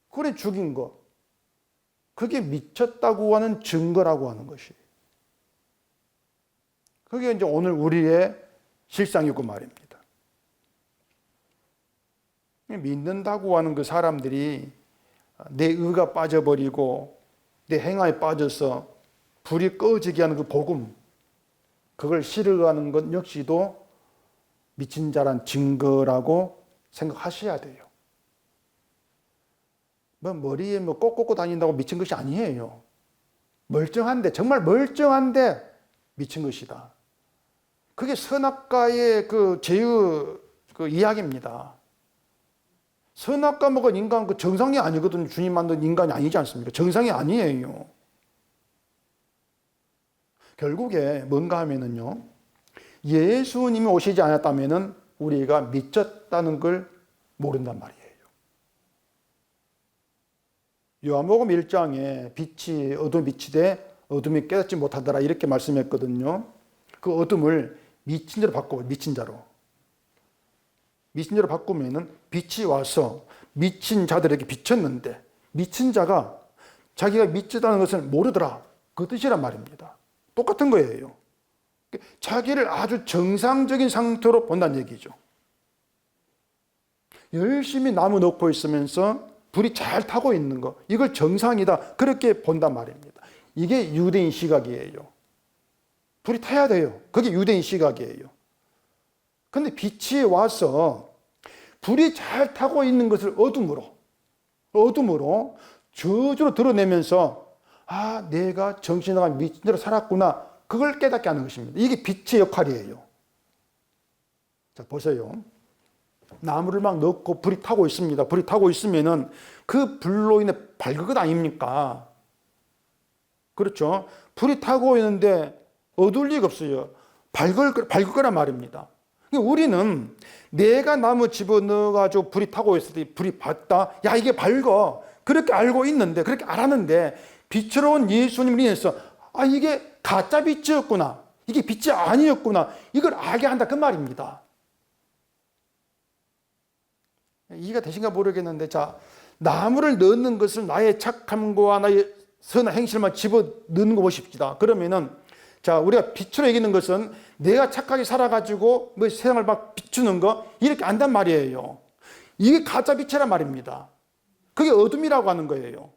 그래 죽인 거. 그게 미쳤다고 하는 증거라고 하는 것이. 그게 이제 오늘 우리의 실상이고 말입니다. 믿는다고 하는 그 사람들이 내 의가 빠져버리고 내 행함에 빠져서 불이 꺼지게 하는 그 복음, 그걸 싫어하는 것 역시도 미친 자란 증거라고 생각하셔야 돼요. 뭐 머리에 뭐 꽂고 다닌다고 미친 것이 아니에요. 멀쩡한데, 정말 멀쩡한데 미친 것이다. 그게 선악과의 그 제의 그 이야기입니다. 선악과 먹은 인간 그 정상이 아니거든요. 주님 만든 인간이 아니지 않습니까? 정상이 아니에요. 결국에 뭔가 하면은요, 예수님이 오시지 않았다면은 우리가 미쳤다는 걸 모른단 말이에요. 요한복음 1장에 빛이 어둠에 비치되 어둠이 깨닫지 못하더라 이렇게 말씀했거든요. 그 어둠을 미친 자로 바꿔, 미친 자로. 미친 자로 바꾸면은 빛이 와서 미친 자들에게 비쳤는데 미친 자가 자기가 미쳤다는 것을 모르더라. 그 뜻이란 말입니다. 똑같은 거예요. 자기를 아주 정상적인 상태로 본다는 얘기죠. 열심히 나무 넣고 있으면서 불이 잘 타고 있는 거, 이걸 정상이다 그렇게 본단 말입니다. 이게 유대인 시각이에요. 불이 타야 돼요. 그게 유대인 시각이에요. 근데 빛이 와서 불이 잘 타고 있는 것을 어둠으로 저주로 드러내면서 아, 내가 정신 나간 미친 대로 살았구나, 그걸 깨닫게 하는 것입니다. 이게 빛의 역할이에요. 자, 보세요. 나무를 막 넣고 불이 타고 있습니다. 불이 타고 있으면은 그 불로 인해 밝을 것 아닙니까? 그렇죠? 불이 타고 있는데 어두울 리가 없어요. 밝을 거란 말입니다. 우리는 내가 나무 집어넣어가지고 불이 타고 있을 때 불이 밝다. 야, 이게 밝어. 그렇게 알고 있는데, 그렇게 알았는데, 빛으로 온 예수님을 인해서, 아, 이게 가짜 빛이었구나. 이게 빛이 아니었구나. 이걸 알게 한다. 그 말입니다. 이해가 되신가 모르겠는데, 자, 나무를 넣는 것을 나의 착함과 나의 선한 행실만 집어 넣는 거 보십시다. 그러면은, 자, 우리가 빛으로 여기는 것은 내가 착하게 살아가지고 뭐 세상을 막 비추는 거, 이렇게 안단 말이에요. 이게 가짜 빛이란 말입니다. 그게 어둠이라고 하는 거예요.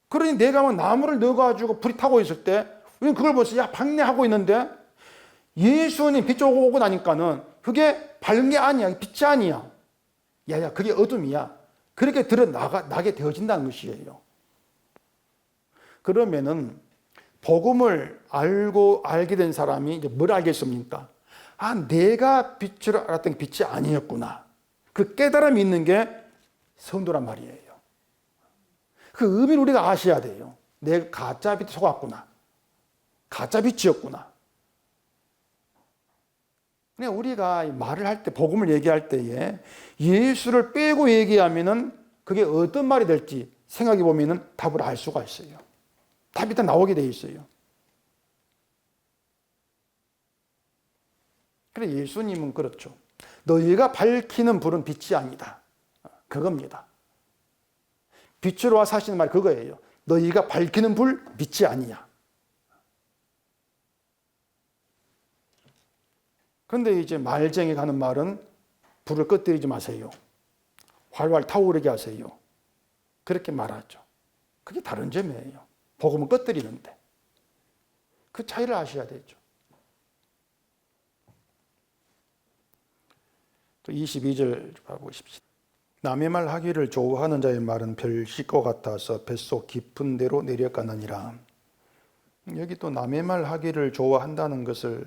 그러니 내가 뭐 나무를 넣어가지고 불이 타고 있을 때 우리는 그걸 보면서 야 방해하고 있는데 예수님 빛 오고 나니까는 그게 밝은 게 아니야. 빛이 아니야. 야야 그게 어둠이야. 그렇게 드러나게 되어진다는 것이에요. 그러면은 복음을 알게 된 사람이 이제 뭘 알겠습니까? 아, 내가 빛을 알았던 게 빛이 아니었구나. 그 깨달음이 있는 게 성도란 말이에요. 그 의미를 우리가 아셔야 돼요. 내가 가짜 빛에 속았구나. 가짜 빛이었구나. 그냥 우리가 말을 할 때, 복음을 얘기할 때에 예수를 빼고 얘기하면은 그게 어떤 말이 될지 생각해 보면은 답을 알 수가 있어요. 답이 다 나오게 돼 있어요. 그래 예수님은 그렇죠. 너희가 밝히는 불은 빛이 아니다. 그겁니다. 빛으로 와 사시는 말이 그거예요. 너희가 밝히는 불 빛이 아니야. 그런데 이제 말쟁이 가는 말은 불을 꺼뜨리지 마세요. 활활 타오르게 하세요. 그렇게 말하죠. 그게 다른 점이에요. 복음은 꺼뜨리는데. 그 차이를 아셔야 되죠. 또 22절 봐보십시오. 남의 말 하기를 좋아하는 자의 말은 별식과 같아서 뱃속 깊은 데로 내려가느니라. 여기 또 남의 말 하기를 좋아한다는 것을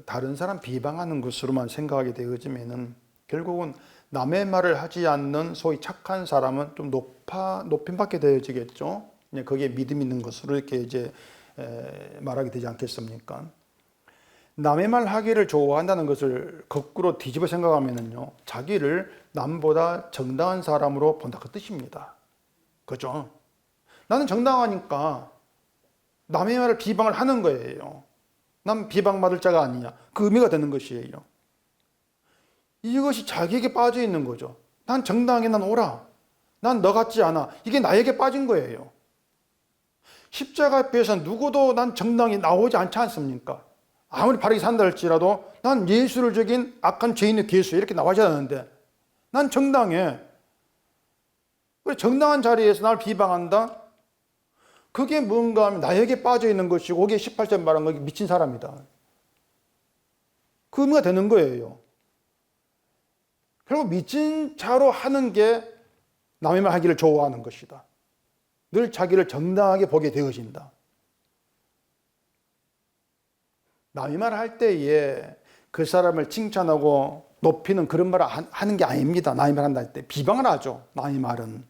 다른 사람 비방하는 것으로만 생각하게 되어지면은 결국은 남의 말을 하지 않는 소위 착한 사람은 좀 높임받게 되어지겠죠. 거기에 믿음 있는 것으로 이렇게 이제 말하게 되지 않겠습니까? 남의 말 하기를 좋아한다는 것을 거꾸로 뒤집어 생각하면은요, 자기를 남보다 정당한 사람으로 본다 그 뜻입니다. 그죠? 나는 정당하니까 남의 말을 비방을 하는 거예요. 난 비방받을 자가 아니냐. 그 의미가 되는 것이에요. 이것이 자기에게 빠져 있는 거죠. 난 정당하게 난 옳아. 난 너 같지 않아. 이게 나에게 빠진 거예요. 십자가 앞에서 누구도 난 정당히 나오지 않지 않습니까? 아무리 바르게 산다 할지라도 난 예수를 죽인 악한 죄인의 괴수 이렇게 나와야 하는데 난 정당해. 그래 정당한 자리에서 나를 비방한다? 그게 뭔가 하면 나에게 빠져 있는 것이고 거기에 18절 말한 거 미친 사람이다. 그 의미가 되는 거예요. 결국 미친 자로 하는 게 남의 말 하기를 좋아하는 것이다. 늘 자기를 정당하게 보게 되어진다. 남의 말을 할 때에 그 사람을 칭찬하고 높이는 그런 말을 하는 게 아닙니다. 남의 말 한다 할 때 비방을 하죠. 남의 말은.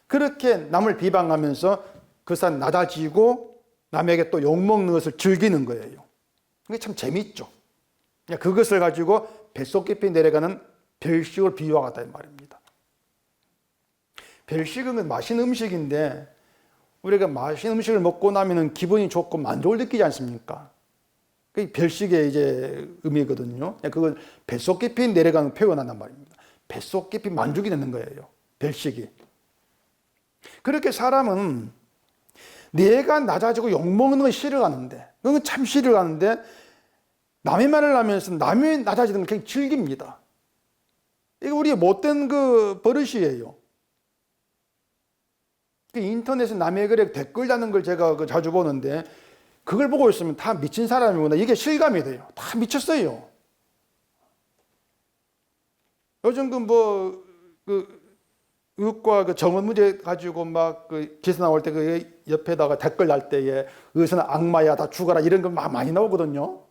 그렇게 남을 비방하면서 그 사람 낮아지고 남에게 또 욕먹는 것을 즐기는 거예요. 그게 참 재밌죠. 그것을 가지고 뱃속 깊이 내려가는 별식을 비유하겠다 이 말입니다. 별식은 맛있는 음식인데 우리가 맛있는 음식을 먹고 나면 기분이 좋고 만족을 느끼지 않습니까? 그게 별식의 이제 의미거든요. 그걸 뱃속 깊이 내려가는 표현한단 말입니다. 뱃속 깊이 만족이 되는 거예요. 별식이. 그렇게 사람은 내가 낮아지고 욕먹는 걸 싫어하는데, 그건 참 싫어하는데, 남의 말을 하면서 남이 낮아지는 걸 굉장히 즐깁니다. 이게 우리의 못된 그 버릇이에요. 인터넷에 남의 글에 댓글 다는 걸 제가 자주 보는데, 그걸 보고 있으면 다 미친 사람이구나. 이게 실감이 돼요. 다 미쳤어요. 요즘 의학과 그 정원 문제 가지고 막 기사 나올 때 그 옆에다가 댓글 날 때에 의사는 악마야, 다 죽어라 이런 거 막 많이 나오거든요.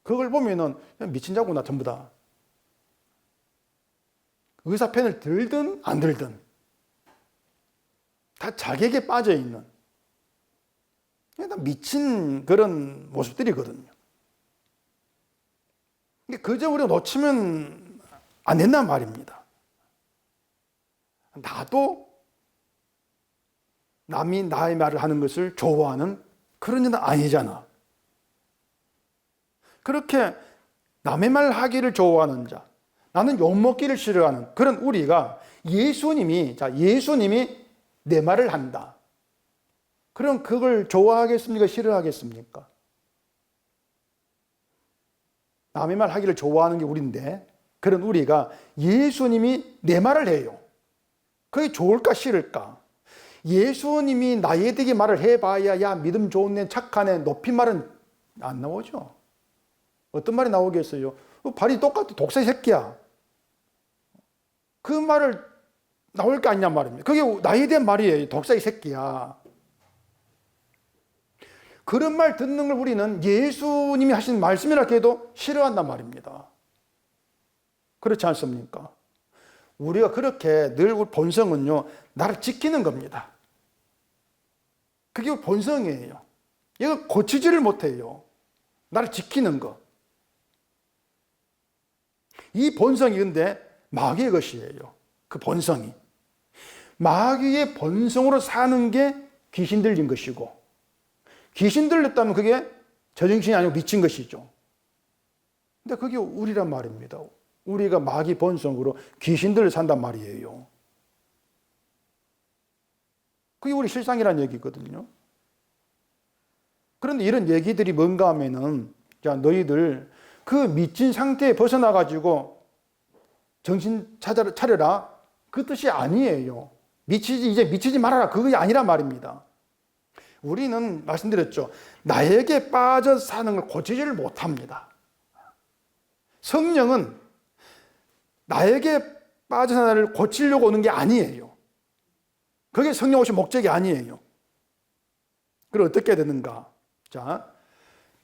그걸 보면은 미친 자구나 전부 다. 의사 펜을 들든 안 들든 다 자기에게 빠져 있는 미친 그런 모습들이거든요. 그저 우리가 놓치면 안 된단 말입니다. 나도 남이 나의 말을 하는 것을 좋아하는 그런 일은 아니잖아. 그렇게 남의 말 하기를 좋아하는 자, 나는 욕먹기를 싫어하는 그런 우리가 예수님이 내 말을 한다. 그럼 그걸 좋아하겠습니까? 싫어하겠습니까? 남의 말 하기를 좋아하는 게 우리인데 그런 우리가 예수님이 내 말을 해요. 그게 좋을까 싫을까? 예수님이 나에게 말을 해봐야 야 믿음 좋은 애 착한 애 높임말은 안 나오죠. 어떤 말이 나오겠어요? 발이 똑같아 독사의 새끼야. 그 말을 나올 게 아니냐 말입니다. 그게 나에 대한 말이에요. 독사의 새끼야. 그런 말 듣는 걸 우리는 예수님이 하신 말씀이라 해도 싫어한단 말입니다. 그렇지 않습니까? 우리가 그렇게 늘 본성은요, 나를 지키는 겁니다. 그게 본성이에요. 이거 고치지를 못해요. 나를 지키는 거. 이 본성이 근데 마귀의 것이에요. 그 본성이. 마귀의 본성으로 사는 게 귀신 들린 것이고, 귀신 들렸다면 그게 제정신이 아니고 미친 것이죠. 근데 그게 우리란 말입니다. 우리가 마귀 본성으로 귀신들을 산단 말이에요. 그게 우리 실상이라는 얘기거든요. 그런데 이런 얘기들이 뭔가 하면은, 자, 너희들 그 미친 상태에 벗어나가지고 정신 차려라. 그 뜻이 아니에요. 이제 미치지 말아라. 그게 아니란 말입니다. 우리는 말씀드렸죠. 나에게 빠져 사는 걸 고치지를 못합니다. 성령은 나에게 빠져 사는 걸 고치려고 오는 게 아니에요. 그게 성령 오신 목적이 아니에요. 그럼 어떻게 되는가? 자,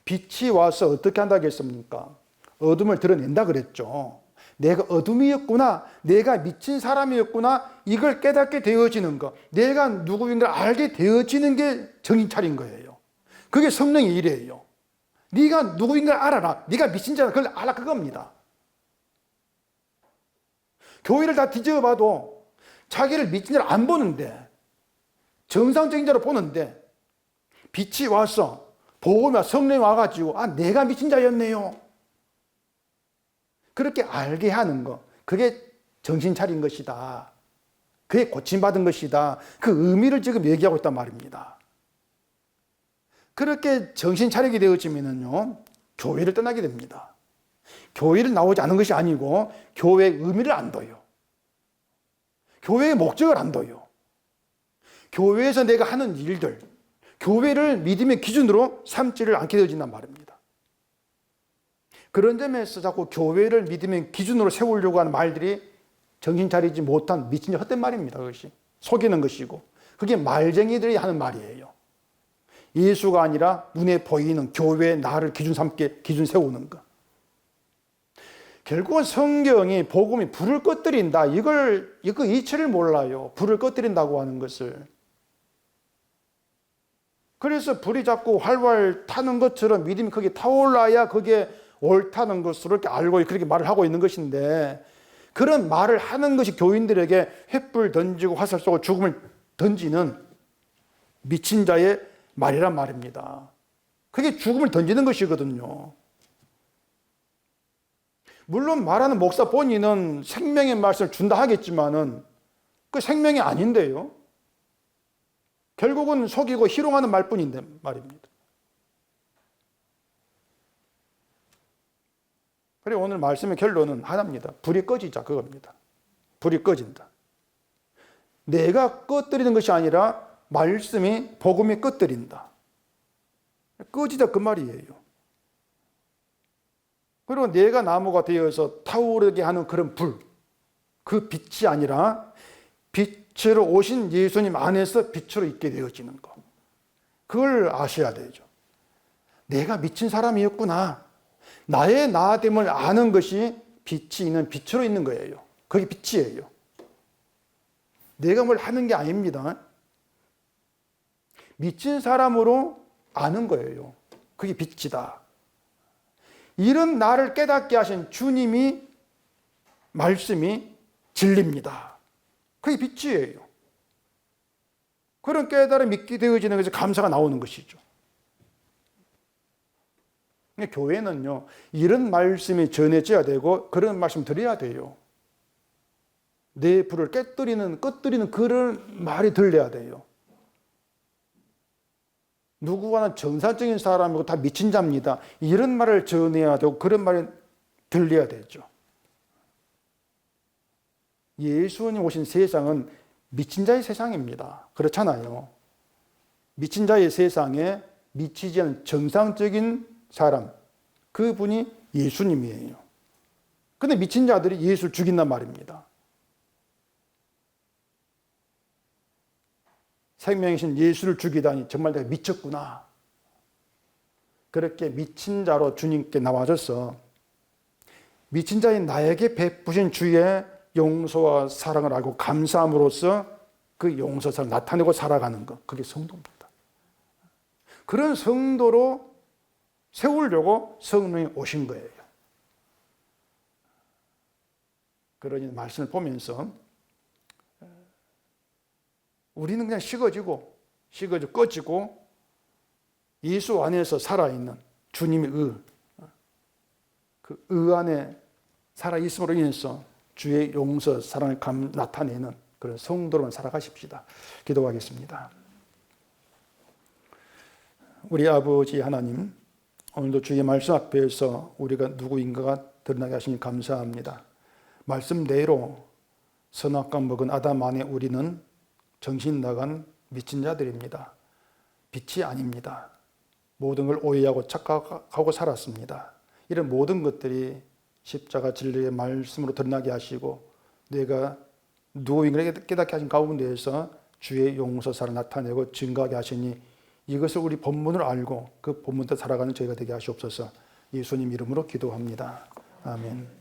빛이 와서 어떻게 한다고 했습니까? 어둠을 드러낸다 그랬죠. 내가 어둠이었구나, 내가 미친 사람이었구나, 이걸 깨닫게 되어지는 것, 내가 누구인가 알게 되어지는 게 정신 차린 거예요. 그게 성령의 일이에요. 네가 누구인가 알아라, 네가 미친 자라, 그걸 알아, 그겁니다. 교회를 다 뒤집어 봐도 자기를 미친 자로 안 보는데, 정상적인 자로 보는데, 빛이 와서 복음이 성령이 와가지고 내가 미친 자였네요. 그렇게 알게 하는 것, 그게 정신 차린 것이다. 그게 고침받은 것이다. 그 의미를 지금 얘기하고 있단 말입니다. 그렇게 정신 차리게 되어지면요, 교회를 떠나게 됩니다. 교회를 나오지 않은 것이 아니고 교회의 의미를 안 둬요. 교회의 목적을 안 둬요. 교회에서 내가 하는 일들, 교회를 믿음의 기준으로 삼지를 않게 되어진단 말입니다. 그런 점에서 자꾸 교회를 믿음의 기준으로 세우려고 하는 말들이 정신 차리지 못한 미친 헛된 말입니다. 그것이 속이는 것이고, 그게 말쟁이들이 하는 말이에요. 예수가 아니라 눈에 보이는 교회의 나를 기준 삼게 기준 세우는 것. 결국은 성경이 복음이 불을 꺼뜨린다. 이거 이치를 몰라요. 불을 꺼뜨린다고 하는 것을. 그래서 불이 자꾸 활활 타는 것처럼 믿음이 거기에 타올라야 그게 옳다는 것으로 이렇게 알고 그렇게 말을 하고 있는 것인데, 그런 말을 하는 것이 교인들에게 횃불 던지고 화살 쏘고 죽음을 던지는 미친 자의 말이란 말입니다. 그게 죽음을 던지는 것이거든요. 물론 말하는 목사 본인은 생명의 말씀을 준다 하겠지만은 그 생명이 아닌데요. 결국은 속이고 희롱하는 말뿐인데 말입니다. 그리고 오늘 말씀의 결론은 하나입니다. 불이 꺼지자, 그겁니다. 불이 꺼진다. 내가 꺼뜨리는 것이 아니라 말씀이, 복음이 꺼뜨린다. 꺼지자 그 말이에요. 그리고 내가 나무가 되어서 타오르게 하는 그런 불, 그 빛이 아니라 빛으로 오신 예수님 안에서 빛으로 있게 되어지는 것. 그걸 아셔야 되죠. 내가 미친 사람이었구나. 나의 나됨을 아는 것이 빛이 있는 빛으로 있는 거예요. 그게 빛이에요. 내가 뭘 하는 게 아닙니다. 미친 사람으로 아는 거예요. 그게 빛이다. 이런 나를 깨닫게 하신 주님이, 말씀이 진리입니다. 그게 빛이에요. 그런 깨달음이 믿게 되어지는 것에서 감사가 나오는 것이죠. 교회는요, 이런 말씀이 전해져야 되고 그런 말씀 드려야 돼요. 내 불을 꺼뜨리는 그런 말이 들려야 돼요. 누구와는 정상적인 사람이고 다 미친 자입니다. 이런 말을 전해야 되고 그런 말이 들려야 되죠. 예수님 오신 세상은 미친 자의 세상입니다. 그렇잖아요. 미친 자의 세상에 미치지 않은 정상적인 사람, 그분이 예수님이에요. 근데 미친 자들이 예수를 죽인단 말입니다. 생명이신 예수를 죽이다니 정말 내가 미쳤구나. 그렇게 미친 자로 주님께 나와줘서 미친 자인 나에게 베푸신 주의 용서와 사랑을 알고 감사함으로써 그 용서를 나타내고 살아가는 것, 그게 성도입니다. 그런 성도로 세우려고 성령이 오신 거예요. 그러니 말씀을 보면서 우리는 그냥 식어지고 꺼지고 예수 안에서 살아있는 주님의 그 안에 살아있음으로 인해서 주의 용서, 사랑을 나타내는 그런 성도로만 살아가십시다. 기도하겠습니다. 우리 아버지 하나님, 오늘도 주의 말씀 앞에서 우리가 누구인가가 드러나게 하시니 감사합니다. 말씀대로 선악과 먹은 아담 안에 우리는 정신 나간 미친 자들입니다. 빛이 아닙니다. 모든 걸 오해하고 착각하고 살았습니다. 이런 모든 것들이 십자가 진리의 말씀으로 드러나게 하시고 내가 누구인가를 깨닫게 하신 가운데에서 주의 용서사를 나타내고 증거하게 하시니 이것을 우리 본문을 알고 그 본문대로 살아가는 저희가 되게 하시옵소서. 예수님 이름으로 기도합니다. 아멘.